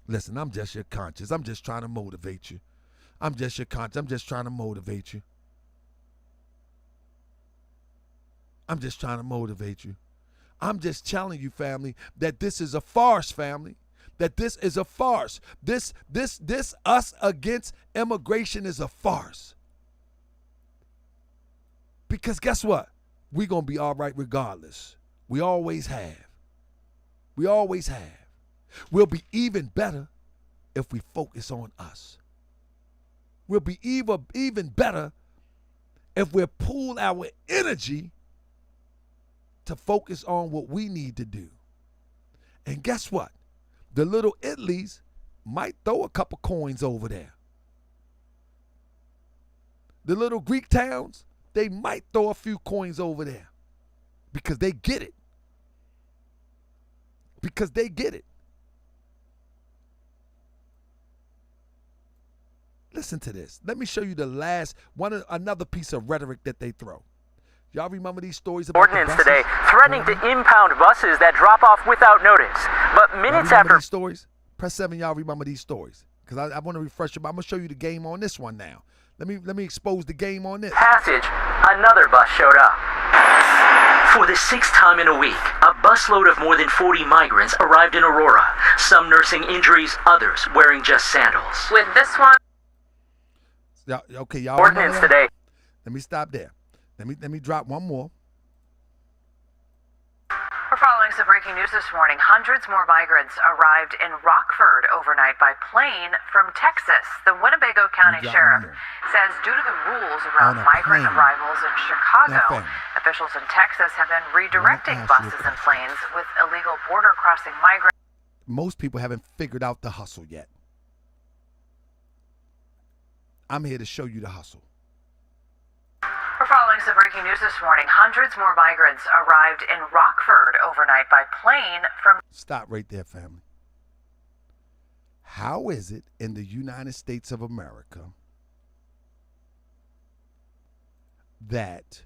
Listen, I'm just your conscience. I'm just trying to motivate you. I'm just your conscience. I'm just trying to motivate you. I'm just trying to motivate you. I'm just telling you, family, that this is a farce, family. That this is a farce. This us against immigration is a farce. Because guess what? We're going to be all right regardless. We always have. We always have. We'll be even better if we focus on us. We'll be even better if we pool our energy to focus on what we need to do. And guess what? The little Italies might throw a couple coins over there. The little Greek towns, they might throw a few coins over there because they get it. Because they get it. Listen to this. Let me show you the last another piece of rhetoric that they throw. Y'all remember these stories about ordinance today threatening to impound buses that drop off without notice. But minutes after these stories, press 7. Y'all remember these stories because I want to refresh you. But I'm gonna show you the game on this one now. Let me expose the game on this. Passage, another bus showed up. For the 6th time in a week, a busload of more than 40 migrants arrived in Aurora. Some nursing injuries, others wearing just sandals. With this one, okay, y'all. Ordinance today. Let me stop there. Let me drop one more. We're following some breaking news this morning. Hundreds more migrants arrived in Rockford overnight by plane from Texas. The Winnebago County Sheriff says due to the rules around migrant arrivals in Chicago, officials in Texas have been redirecting buses and planes with illegal border crossing migrants. Most people haven't figured out the hustle yet. I'm here to show you the hustle. We're following some breaking news this morning. Hundreds more migrants arrived in Rockford overnight by plane from... Stop right there, family. How is it in the United States of America that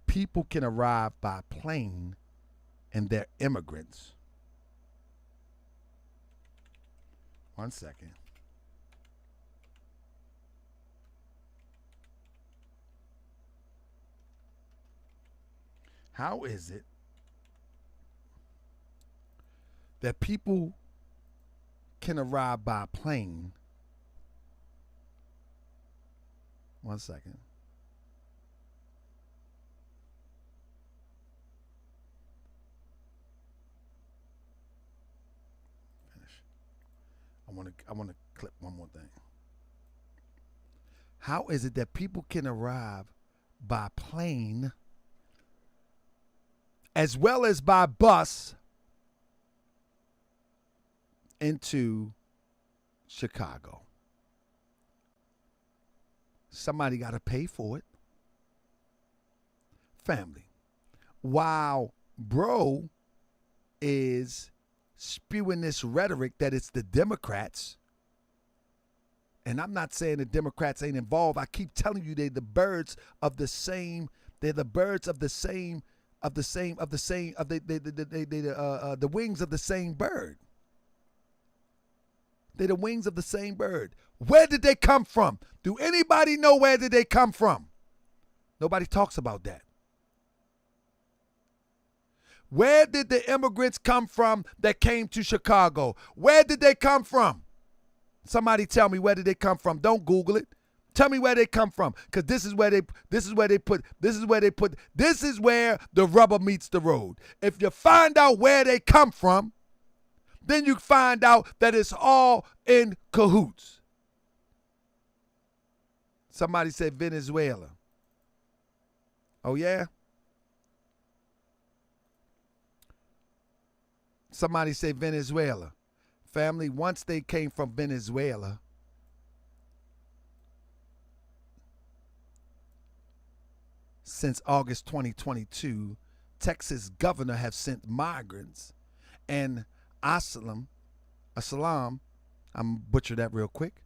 people can arrive by plane and they're immigrants? 1 second. How is it that people can arrive by plane? 1 second. Finish. I want to clip one more thing. How is it that people can arrive by plane as well as by bus into Chicago? Somebody got to pay for it. Family, while bro is spewing this rhetoric that it's the Democrats, and I'm not saying the Democrats ain't involved. I keep telling you they're the birds of the same. They're the birds of the same. The wings of the same bird. They're the wings of the same bird. Where did they come from? Do anybody know where did they come from? Nobody talks about that. Where did the immigrants come from that came to Chicago? Where did they come from? Somebody tell me, where did they come from? Don't Google it. Tell me where they come from, because this is where the rubber meets the road. If you find out where they come from, then you find out that it's all in cahoots. Somebody said Venezuela. Oh, yeah? Somebody said Venezuela. Family, once they came from Venezuela, since August 2022, Texas governor have sent migrants and asylum, I'm butcher that real quick,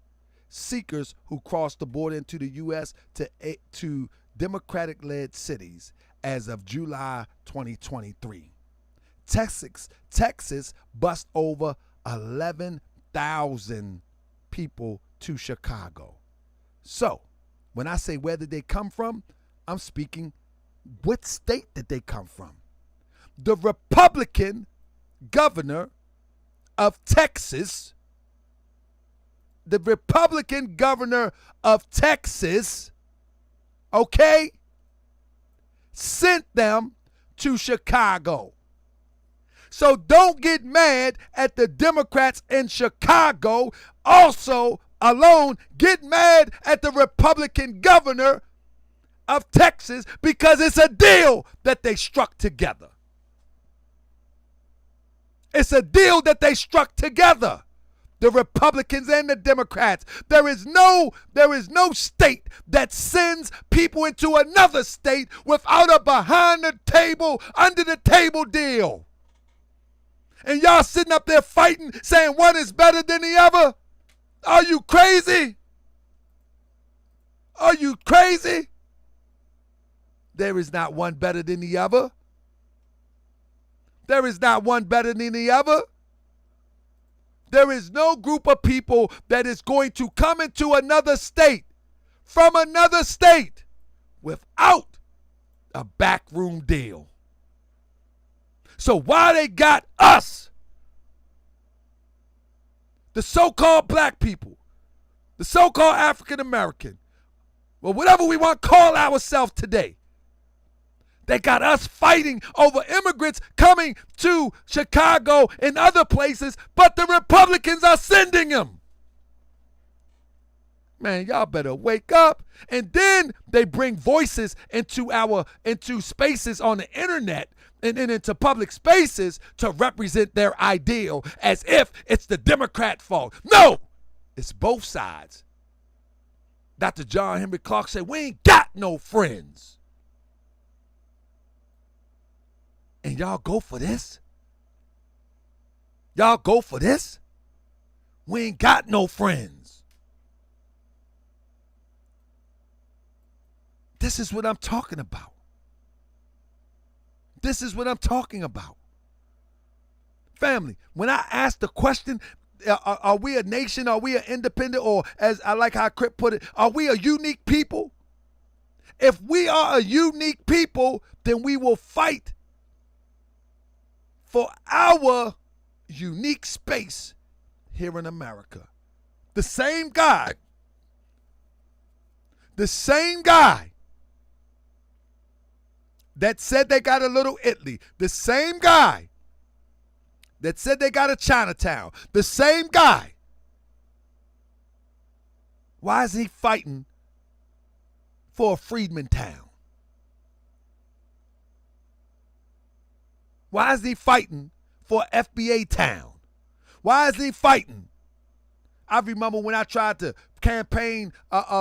seekers who crossed the border into the U.S. to Democratic-led cities as of July 2023. Texas bused over 11,000 people to Chicago. So, when I say where did they come from, I'm speaking what state did they come from? The Republican governor of Texas, okay, sent them to Chicago. So don't get mad at the Democrats in Chicago. Also, alone, get mad at the Republican governor of Texas because it's a deal that they struck together. It's a deal that they struck together. The Republicans and the Democrats. There is no state that sends people into another state without a behind the table, under the table deal. And y'all sitting up there fighting, saying one is better than the other? Are you crazy? Are you crazy? There is not one better than the other. There is not one better than the other. There is no group of people that is going to come into another state, from another state, without a backroom deal. So why they got us, the so-called black people, the so-called African American, well, whatever we want to call ourselves today, they got us fighting over immigrants coming to Chicago and other places, but the Republicans are sending them. Man, y'all better wake up. And then they bring voices into spaces on the internet and into public spaces to represent their ideal as if it's the Democrat fault. No, it's both sides. Dr. John Henry Clark said, we ain't got no friends. And y'all go for this? Y'all go for this? We ain't got no friends. This is what I'm talking about. This is what I'm talking about. Family, when I ask the question, are we a nation? Are we an independent? Or as I like how Crip put it, are we a unique people? If we are a unique people, then we will fight for our unique space here in America. The same guy that said they got a little Italy, the same guy that said they got a Chinatown, the same guy, why is he fighting for a Freedman Town? Why is he fighting for FBA Town? Why is he fighting? I remember when I tried to campaign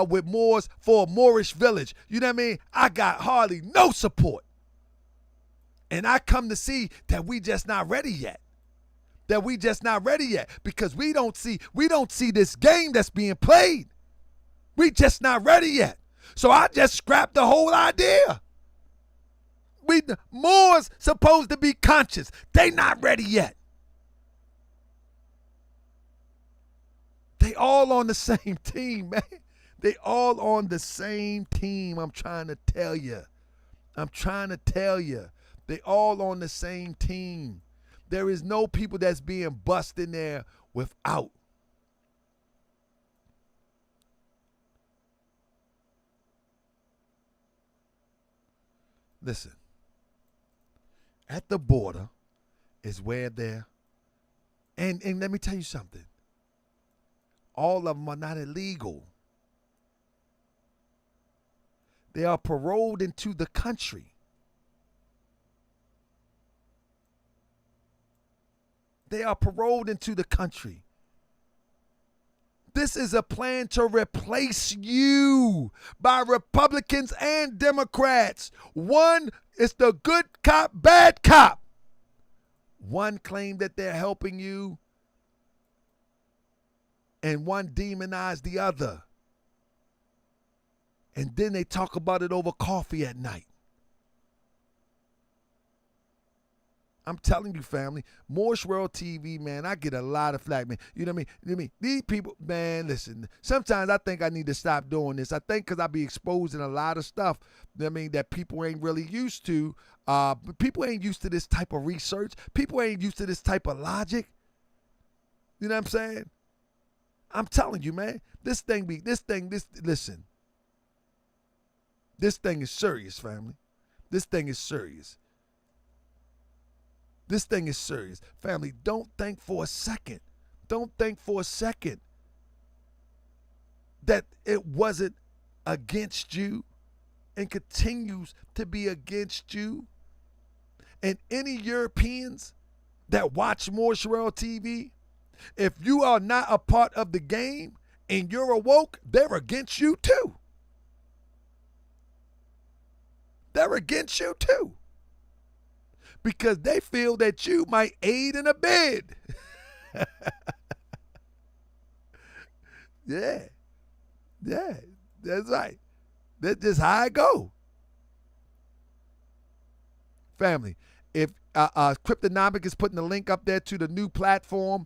with Moors for a Moorish village. You know what I mean? I got hardly no support. And I come to see that we just not ready yet. That we just not ready yet because we don't see this game that's being played. We just not ready yet. So I just scrapped the whole idea. Moors supposed to be conscious. They not ready yet. They all on the same team, man. They all on the same team. I'm trying to tell you. They all on the same team. There is no people that's being bussed in there without. Listen. At the border is where they're, and let me tell you something. All of them are not illegal. They are paroled into the country. They are paroled into the country. This is a plan to replace you by Republicans and Democrats. One is the good cop, bad cop. One claim that they're helping you, and one demonize the other. And then they talk about it over coffee at night. I'm telling you, family, Morse World TV, man, I get a lot of flack, man. You know what I mean? These people, man, listen, sometimes I think I need to stop doing this. I think because I be exposing a lot of stuff, you know what I mean, that people ain't really used to. People ain't used to this type of research. People ain't used to this type of logic. You know what I'm saying? I'm telling you, man, listen. This thing is serious, family. This thing is serious. This thing is serious. Family, don't think for a second. Don't think for a second that it wasn't against you and continues to be against you. And any Europeans that watch Morse World TV, if you are not a part of the game and you're awoke, they're against you too. They're against you too. Because they feel that you might aid and abet. Yeah, that's right. That's just how I go. Family, if Cryptonomic is putting the link up there to the new platform,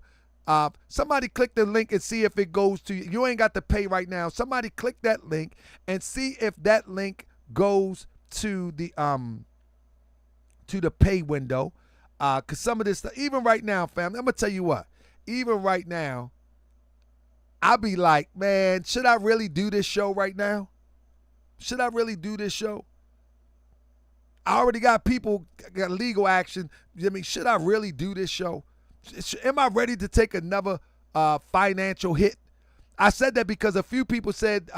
somebody click the link and see if it goes to you. You ain't got to pay right now. Somebody click that link and see if that link goes to the pay window, because some of this stuff, even right now, family, I'm gonna tell you what, even right now, I'll be like, man, should I really do this show right now? Should I really do this show? I already got people got legal action. I mean, should I really do this show? Am I ready to take another financial hit? I said that because a few people said,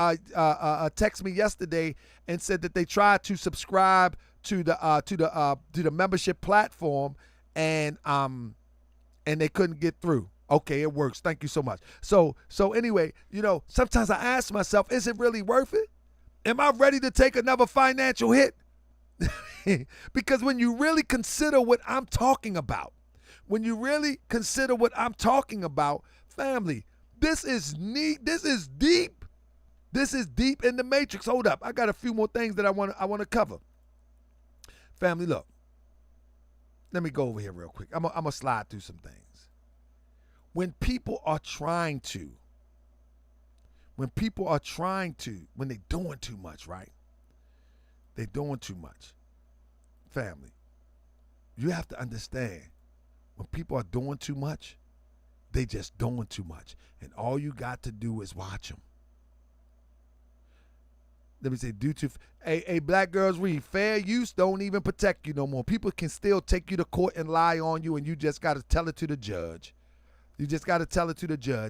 text me yesterday and said that they tried to subscribe to the membership platform and they couldn't get through. Okay, it works. Thank you so much. So anyway, sometimes I ask myself, is it really worth it? Am I ready to take another financial hit? Because when you really consider what I'm talking about, family, this is neat. This is deep. This is deep in the matrix. Hold up. I got a few more things that I want to cover. Family, look. Let me go over here real quick. I'm going to slide through some things. When people are trying to, when they're doing too much, right? They're doing too much. Family, you have to understand, when people are doing too much, they just doing too much. And all you got to do is watch them. Let me say, black girls read, fair use don't even protect you no more. People can still take you to court and lie on you, and you just got to tell it to the judge.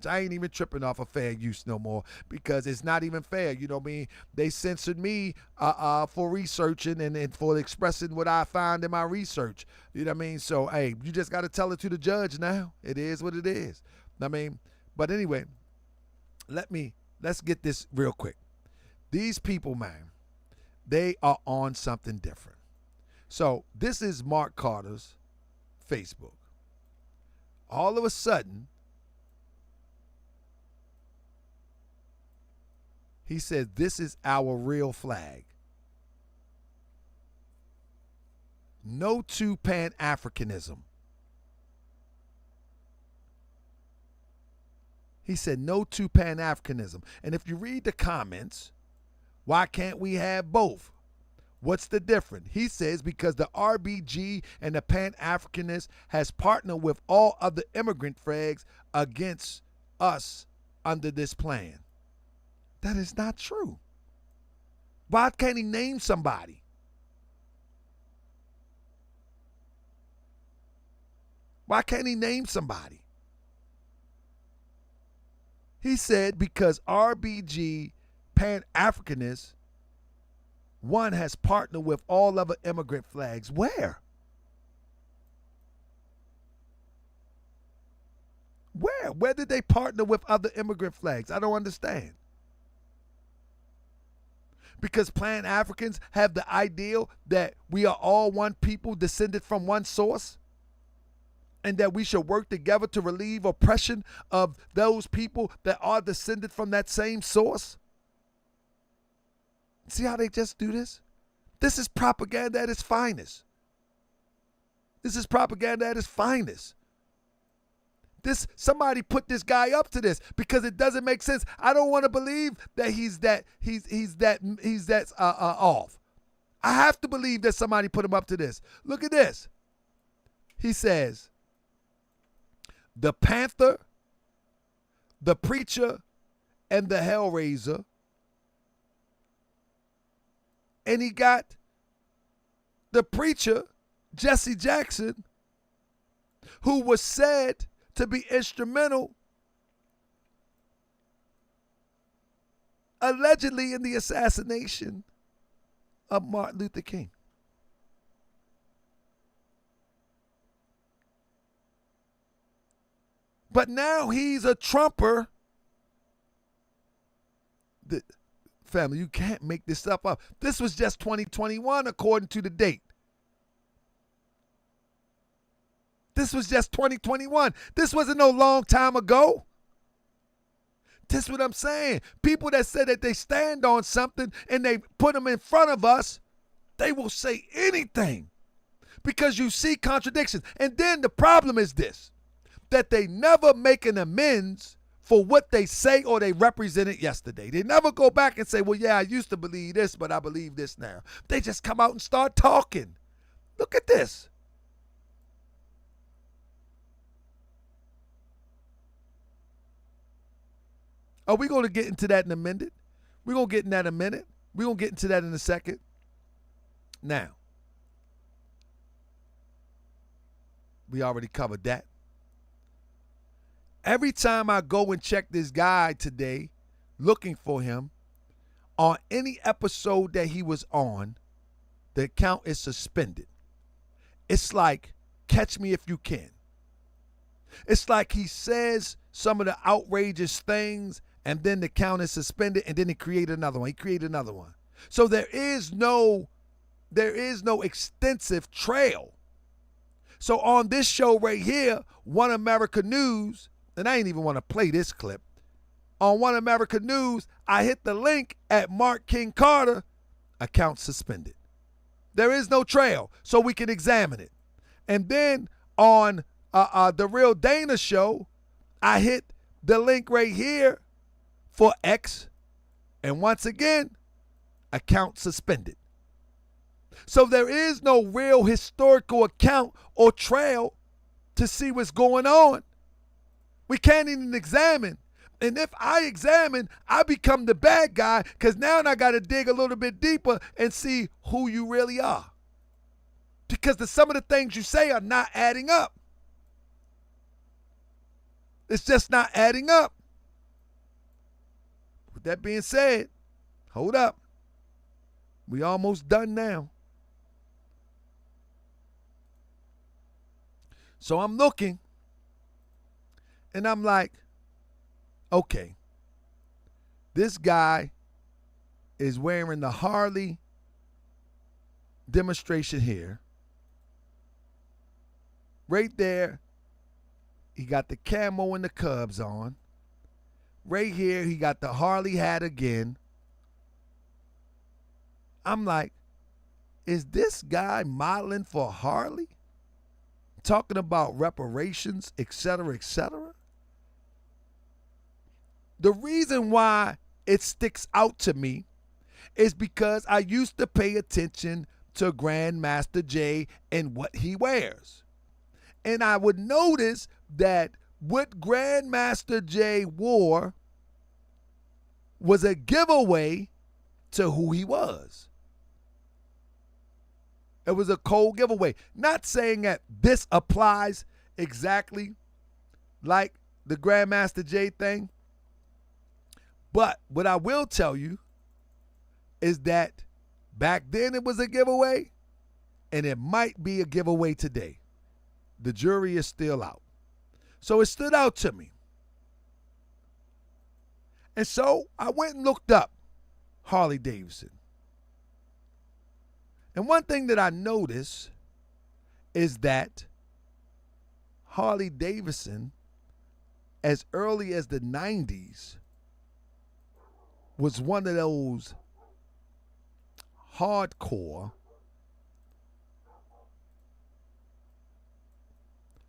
I ain't even tripping off of fair use no more, because it's not even fair. You know what I mean? They censored me for researching and for expressing what I found in my research. You know what I mean? So, hey, you just got to tell it to the judge now. It is what it is. I mean, but anyway, let's get this real quick. These people, man, they are on something different. So this is Mark Carter's Facebook. All of a sudden, he said, this is our real flag. No to Pan-Africanism. He said, no to Pan-Africanism. And if you read the comments, why can't we have both? What's the difference? He says because the RBG and the Pan-Africanist has partnered with all other immigrant flags against us under this plan. That is not true. Why can't he name somebody? Why can't he name somebody? He said because RBG Pan-Africanists, one has partnered with all other immigrant flags. Where? Where did they partner with other immigrant flags? I don't understand. Because Pan-Africans have the ideal that we are all one people descended from one source, and that we should work together to relieve oppression of those people that are descended from that same source. See how they just do this? This is propaganda at its finest. This is propaganda at its finest. Somebody put this guy up to this because it doesn't make sense. I don't want to believe that he's that off. I have to believe that somebody put him up to this. Look at this. He says, the Panther, the Preacher, and the Hellraiser. And he got the Preacher, Jesse Jackson, who was said to be instrumental, allegedly, in the assassination of Martin Luther King. But now he's a Trumper. Family, you can't make this stuff up. This was just 2021 according to the date. This was just 2021. This wasn't no long time ago. This is what I'm saying. People that say that they stand on something and they put them in front of us, they will say anything because you see contradictions. And then the problem is this, that they never make an amends for what they say or they represented yesterday. They never go back and say, well, yeah, I used to believe this, but I believe this now. They just come out and start talking. Look at this. Are we going to get into that in a minute? We're going to get in that in a minute. We're going to get into that in a second. Now, we already covered that. Every time I go and check this guy today, looking for him, on any episode that he was on, the account is suspended. It's like Catch Me If You Can. It's like he says some of the outrageous things, and then the account is suspended, and then he created another one. He created another one. So there is no extensive trail. So on this show right here, One America News, and I ain't even want to play this clip. On One America News, I hit the link at Mark King Carter, account suspended. There is no trail, so we can examine it. And then on The Real Dana Show, I hit the link right here for X, and once again, account suspended. So there is no real historical account or trail to see what's going on. We can't even examine. And if I examine, I become the bad guy because now I got to dig a little bit deeper and see who you really are. Because some of the things you say are not adding up. It's just not adding up. With that being said, hold up. We almost done now. So I'm looking, and I'm like, okay, this guy is wearing the Harley demonstration here. Right there, he got the camo and the Cubs on. Right here, he got the Harley hat again. I'm like, is this guy modeling for Harley? Talking about reparations, et cetera, et cetera? The reason why it sticks out to me is because I used to pay attention to Grandmaster Jay and what he wears. And I would notice that what Grandmaster Jay wore was a giveaway to who he was. It was a cold giveaway. Not saying that this applies exactly like the Grandmaster Jay thing. But what I will tell you is that back then it was a giveaway, and it might be a giveaway today. The jury is still out. So it stood out to me. And so I went and looked up Harley Davidson. And one thing that I noticed is that Harley Davidson, as early as the 90s, was one of those hardcore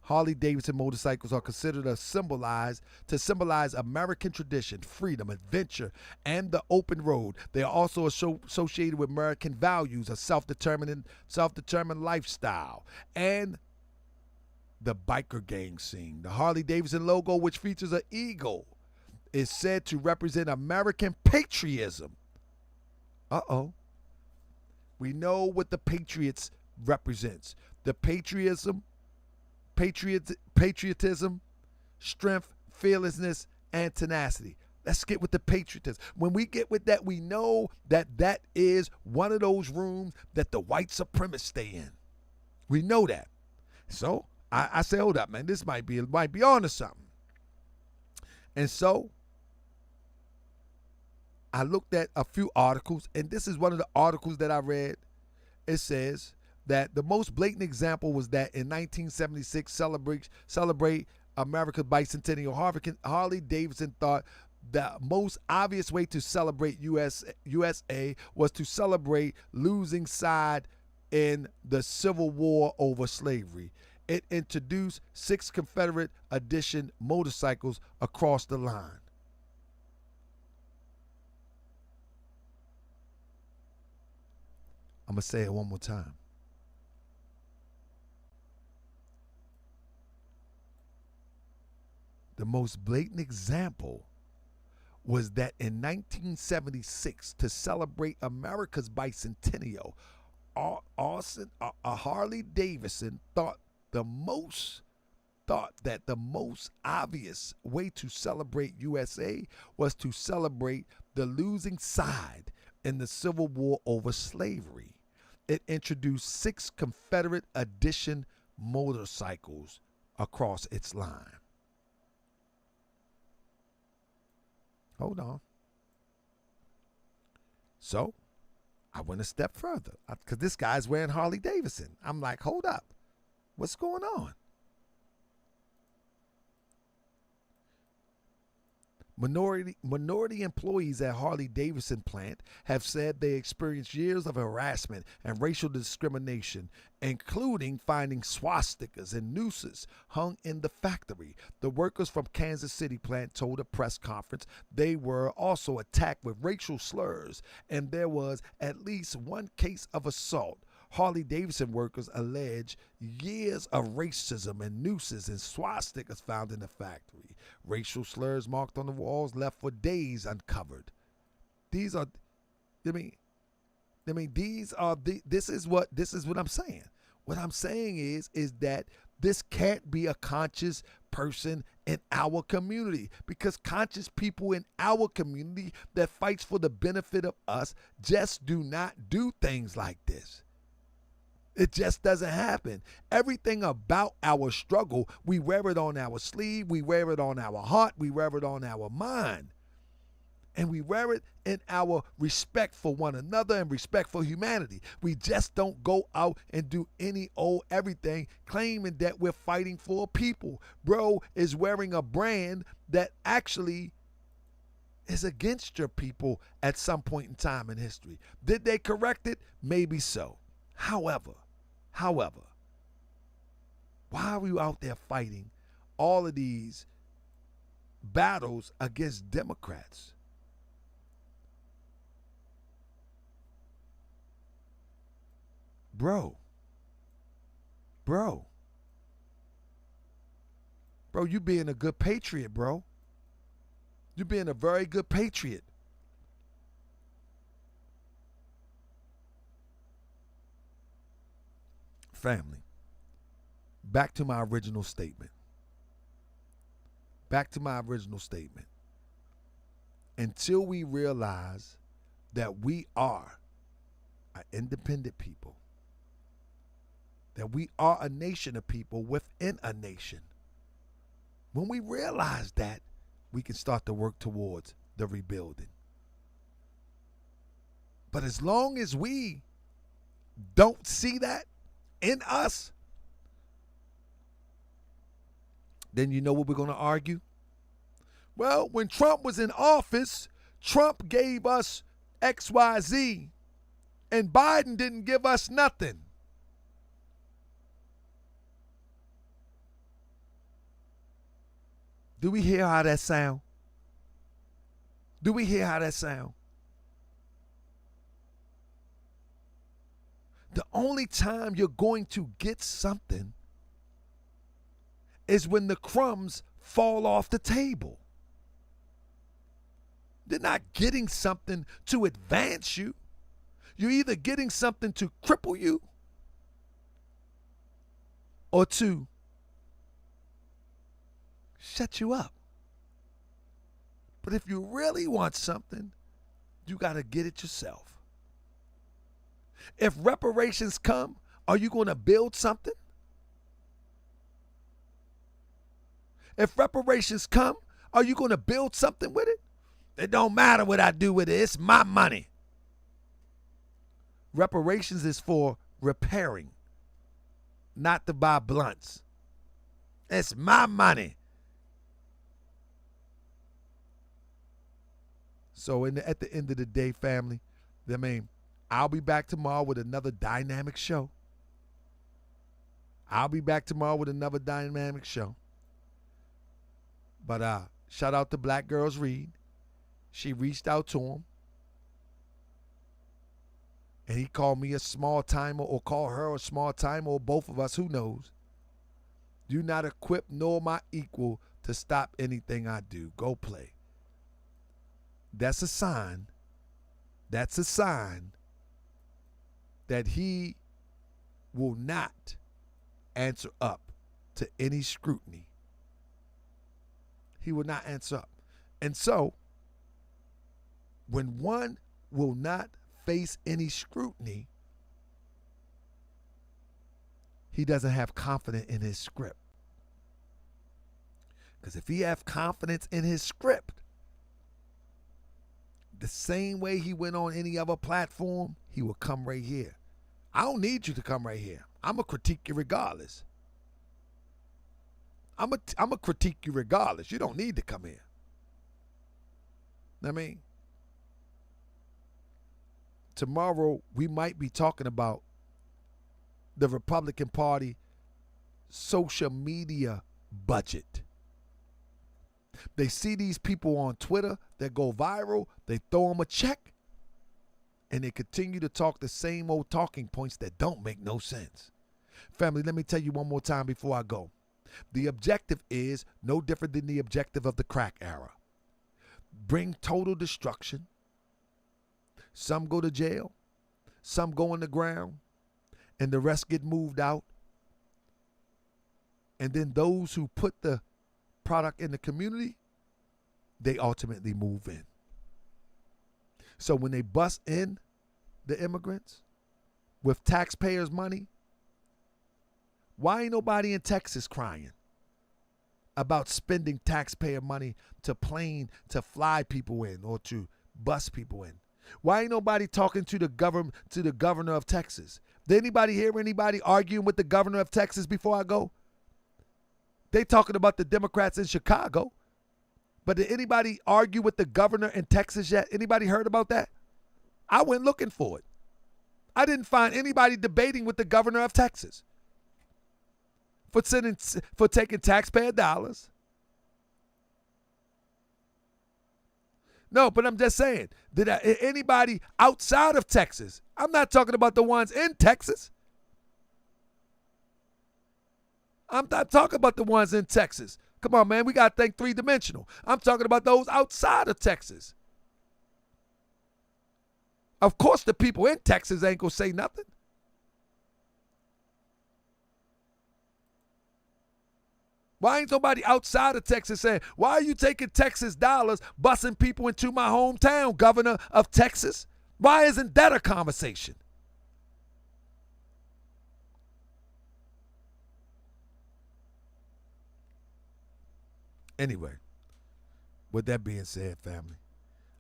Harley-Davidson motorcycles are considered to symbolize American tradition, freedom, adventure, and the open road. They are also associated with American values, a self-determined lifestyle, and the biker gang scene. The Harley-Davidson logo, which features an eagle, is said to represent American patriotism. We know what the Patriots represents. The patriotism, strength, fearlessness, and tenacity. Let's get with the patriotism. When we get with that, we know that that is one of those rooms that the white supremacists stay in. We know that. So I say, hold up, man, this might be on to something. And so I looked at a few articles, and this is one of the articles that I read. It says that the most blatant example was that in 1976, celebrate America's bicentennial, Harley-Davidson thought the most obvious way to celebrate USA was to celebrate losing side in the Civil War over slavery. It introduced 6 Confederate edition motorcycles across the line. I'm going to say it one more time. The most blatant example was that in 1976, to celebrate America's bicentennial, Harley-Davidson thought that the most obvious way to celebrate USA was to celebrate the losing side in the Civil War over slavery. It introduced 6 Confederate edition motorcycles across its line. Hold on. So I went a step further because this guy's wearing Harley Davidson. I'm like, hold up. What's going on? Minority employees at Harley-Davidson plant have said they experienced years of harassment and racial discrimination, including finding swastikas and nooses hung in the factory. The workers from Kansas City plant told a press conference they were also attacked with racial slurs, and there was at least 1 case of assault. Harley-Davidson workers allege years of racism and nooses and swastikas found in the factory. Racial slurs marked on the walls left for days uncovered. This is what I'm saying. What I'm saying is that this can't be a conscious person in our community, because conscious people in our community that fights for the benefit of us just do not do things like this. It just doesn't happen. Everything about our struggle, we wear it on our sleeve, we wear it on our heart, we wear it on our mind. And we wear it in our respect for one another and respect for humanity. We just don't go out and do any old everything claiming that we're fighting for people. Bro is wearing a brand that actually is against your people at some point in time in history. Did they correct it? Maybe so. However, why are we out there fighting all of these battles against Democrats? Bro, you being a good patriot, bro. You being a very good patriot. Family, back to my original statement. Until we realize that we are an independent people, that we are a nation of people within a nation, when we realize that, we can start to work towards the rebuilding. But as long as we don't see that in us, then you know what we're going to argue? Well, when Trump was in office, Trump gave us XYZ, and Biden didn't give us nothing. Do we hear how that sound? Do we hear how that sound? The only time you're going to get something is when the crumbs fall off the table. You're not getting something to advance you. You're either getting something to cripple you or to shut you up. But if you really want something, you got to get it yourself. If reparations come, are you going to build something? If reparations come, are you going to build something with it? It don't matter what I do with it. It's my money. Reparations is for repairing, not to buy blunts. It's my money. So at the end of the day, family, I mean, I'll be back tomorrow with another dynamic show. But shout out to Black Girls Read. She reached out to him. And he called me a small timer, or called her a small timer, or both of us, who knows. You're not equipped nor my equal to stop anything I do. Go play. That's a sign. That's a sign that he will not answer up to any scrutiny. He will not answer up. And so, when one will not face any scrutiny, he doesn't have confidence in his script. Because if he have confidence in his script, the same way he went on any other platform, he will come right here. I don't need you to come right here. I'm going to critique you regardless. I'm a critique you regardless. You don't need to come here. I mean, tomorrow we might be talking about the Republican Party social media budget. They see these people on Twitter that go viral, they throw them a check, and they continue to talk the same old talking points that don't make no sense. Family, let me tell you one more time before I go. The objective is no different than the objective of the crack era. Bring total destruction. Some go to jail, some go on the ground, and the rest get moved out. And then those who put the product in the community, they ultimately move in. So when they bust in the immigrants with taxpayers' money, why ain't nobody in Texas crying about spending taxpayer money to fly people in or to bus people in? Why ain't nobody talking to the governor of Texas? Did anybody hear anybody arguing with the governor of Texas before I go? They talking about the Democrats in Chicago. But did anybody argue with the governor in Texas yet? Anybody heard about that? I went looking for it. I didn't find anybody debating with the governor of Texas for taking taxpayer dollars. No, but I'm just saying, did anybody outside of Texas? I'm not talking about the ones in Texas. I'm not talking about the ones in Texas. Come on, man, we got to think three-dimensional. I'm talking about those outside of Texas. Of course, the people in Texas ain't going to say nothing. Why ain't somebody outside of Texas saying, why are you taking Texas dollars, busing people into my hometown, governor of Texas? Why isn't that a conversation? Anyway, with that being said, family,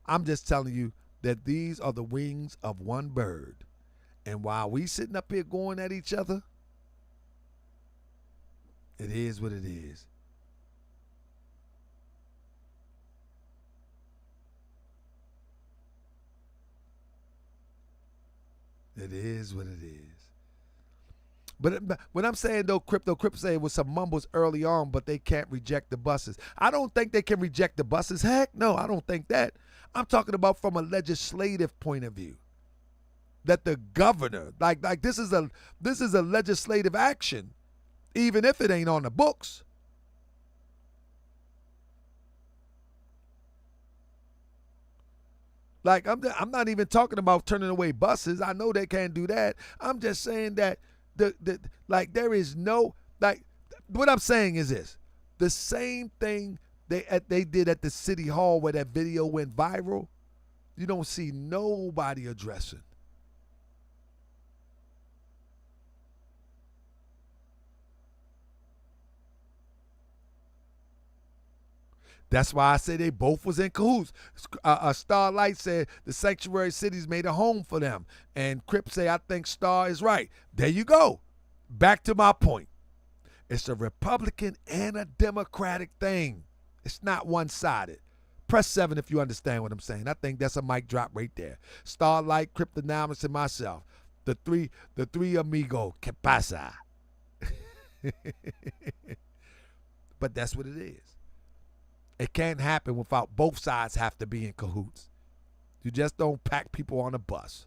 I'm just telling you that these are the wings of one bird. And while we sitting up here going at each other, it is what it is. It is what it is. But when I'm saying though, Crip say it was some mumbles early on, but they can't reject the buses. I don't think they can reject the buses. Heck no, I don't think that. I'm talking about from a legislative point of view. That the governor, like this is a legislative action, even if it ain't on the books. Like I'm not even talking about turning away buses. I know they can't do that. I'm just saying that there is no, like, what I'm saying is this: the same thing they did at the city hall where that video went viral. You don't see nobody addressing. That's why I say they both was in cahoots. Starlight said the sanctuary cities made a home for them. And Crip say, I think Star is right. There you go. Back to my point. It's a Republican and a Democratic thing. It's not one-sided. Press 7 if you understand what I'm saying. I think that's a mic drop right there. Starlight, Cryptonomics, and myself. The three amigo. Que pasa? But that's what it is. It can't happen without both sides have to be in cahoots. You just don't pack people on a bus.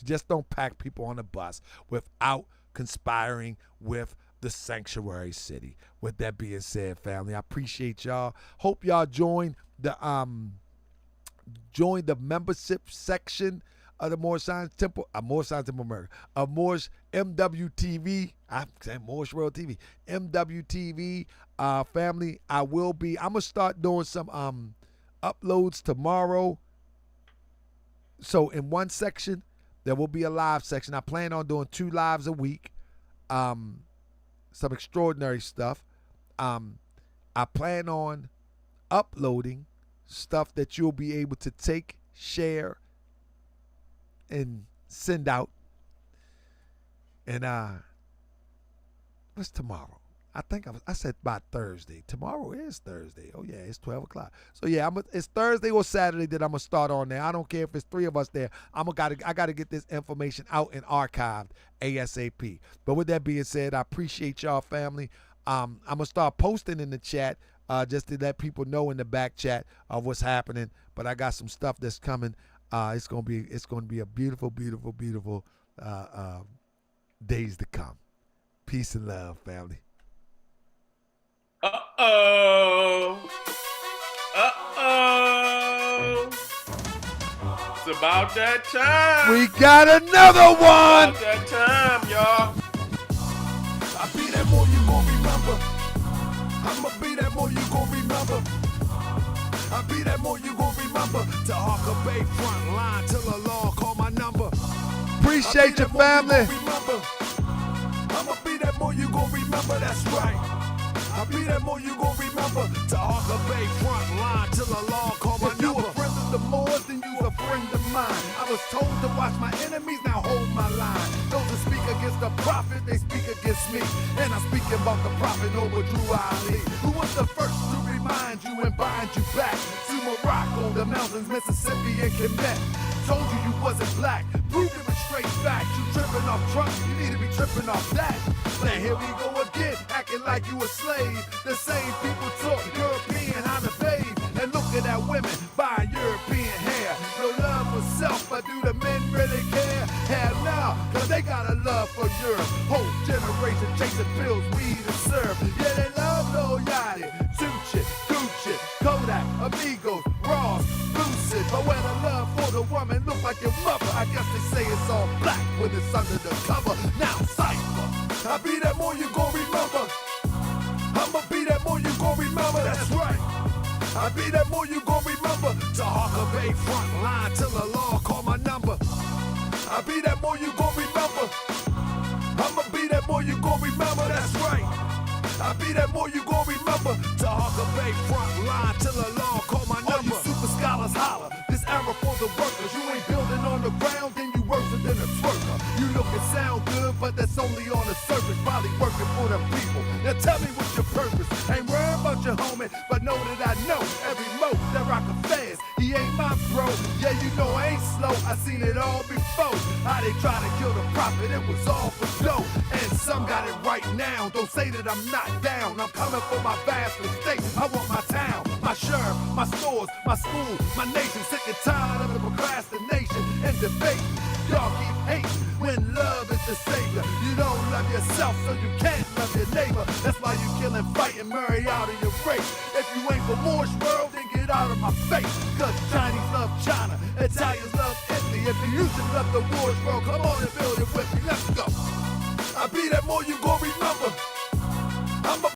You just don't pack people on a bus without conspiring with the sanctuary city. With that being said, family, I appreciate y'all. Hope y'all join the membership section of the Moorish Science Temple, Moorish Science Temple America, Moorish MWTV. I'm saying Moorish World TV, MWTV family. I'm gonna start doing some uploads tomorrow. So in one section, there will be a live section. I plan on doing 2 lives a week. Some extraordinary stuff. I plan on uploading stuff that you'll be able to take, share, and send out. And what's tomorrow? I think I said by Thursday. Tomorrow is Thursday. Oh yeah, it's 12 o'clock. So yeah, it's Thursday or Saturday that I'm gonna start on there. I don't care if it's 3 of us there. I gotta get this information out and archived ASAP. But with that being said, I appreciate y'all, family. I'm gonna start posting in the chat just to let people know in the back chat of what's happening. But I got some stuff that's coming. It's gonna be a beautiful, beautiful, beautiful days to come. Peace and love, family. Uh-oh. It's about that time. We got another one. It's about that time, y'all. I be that more you gon' remember. I'ma be that more you gon' remember. I be that more you gon' remember. Taharkabey front line till the law call my number. Appreciate your family. I'ma be that more you gon' remember, that's right. I be that more you gon' remember. Taharkabey front line till the law call my number. If you a friend of the Moors, then you a friend of mine. I was told to watch my enemies, now hold my line. Those that speak against the prophet, they speak against me. And I'm speaking about the prophet over Drew Ali, who was the first to remind you and bind you back to Morocco, the mountains, Mississippi, and Quebec. Told you wasn't black, proved it with straight facts. You tripping off trunks, you need to be tripping off that. Now here we go again, acting like you a slave. The same people talk European, how to bathe. And look at that women buying European hair. No love for self, but do the men really care? Hell no, cause they got a love for Europe. Whole generation chasing pills, weed and syrup. Yeah, they love Lil Yachty, Tucci, Gucci, Kodak, Amigos, Ross, Lucid. But when the love for the woman look like your mother, I guess they say it's all black when it's under the cover. Now cypher, I be that more you gon' remember. I'ma be that more you gon' remember, that's right. I be that more you gon' remember. Taharkabey front line till the law call my number. I be that more you gon' remember. I'ma be that more you gon' remember, that's right. I be that more you gon' remember. Taharkabey front line till the law call my number. All you super scholars holler, this era for the workers. You ain't building on the ground, then you worse than a twerker. You look and sound good, but that's only on the surface. Probably working for the people. Now tell me what's your purpose. Ain't worried about your homie, but know that I know every mo that rock a fast. He he ain't my bro. Yeah, you know I ain't slow, I seen it all before. How they try to kill the prophet, it was all for dough. And some got it right now, don't say that I'm not down. I'm coming for my vast estate, I want my town, my sheriff, my stores, my school, my nation. Sick and tired of the procrastination and debate. Y'all keep hating when love is the savior. You don't love yourself, so you can't love your neighbor. That's why you kill and fight and marry out of your race. If you ain't for Moorish world, then get out of my face. Cause Chinese love China, Italians love Italy. If you used to love the Moorish world, come on and build it with me. Let's go. I be that more you gon' remember. I'm a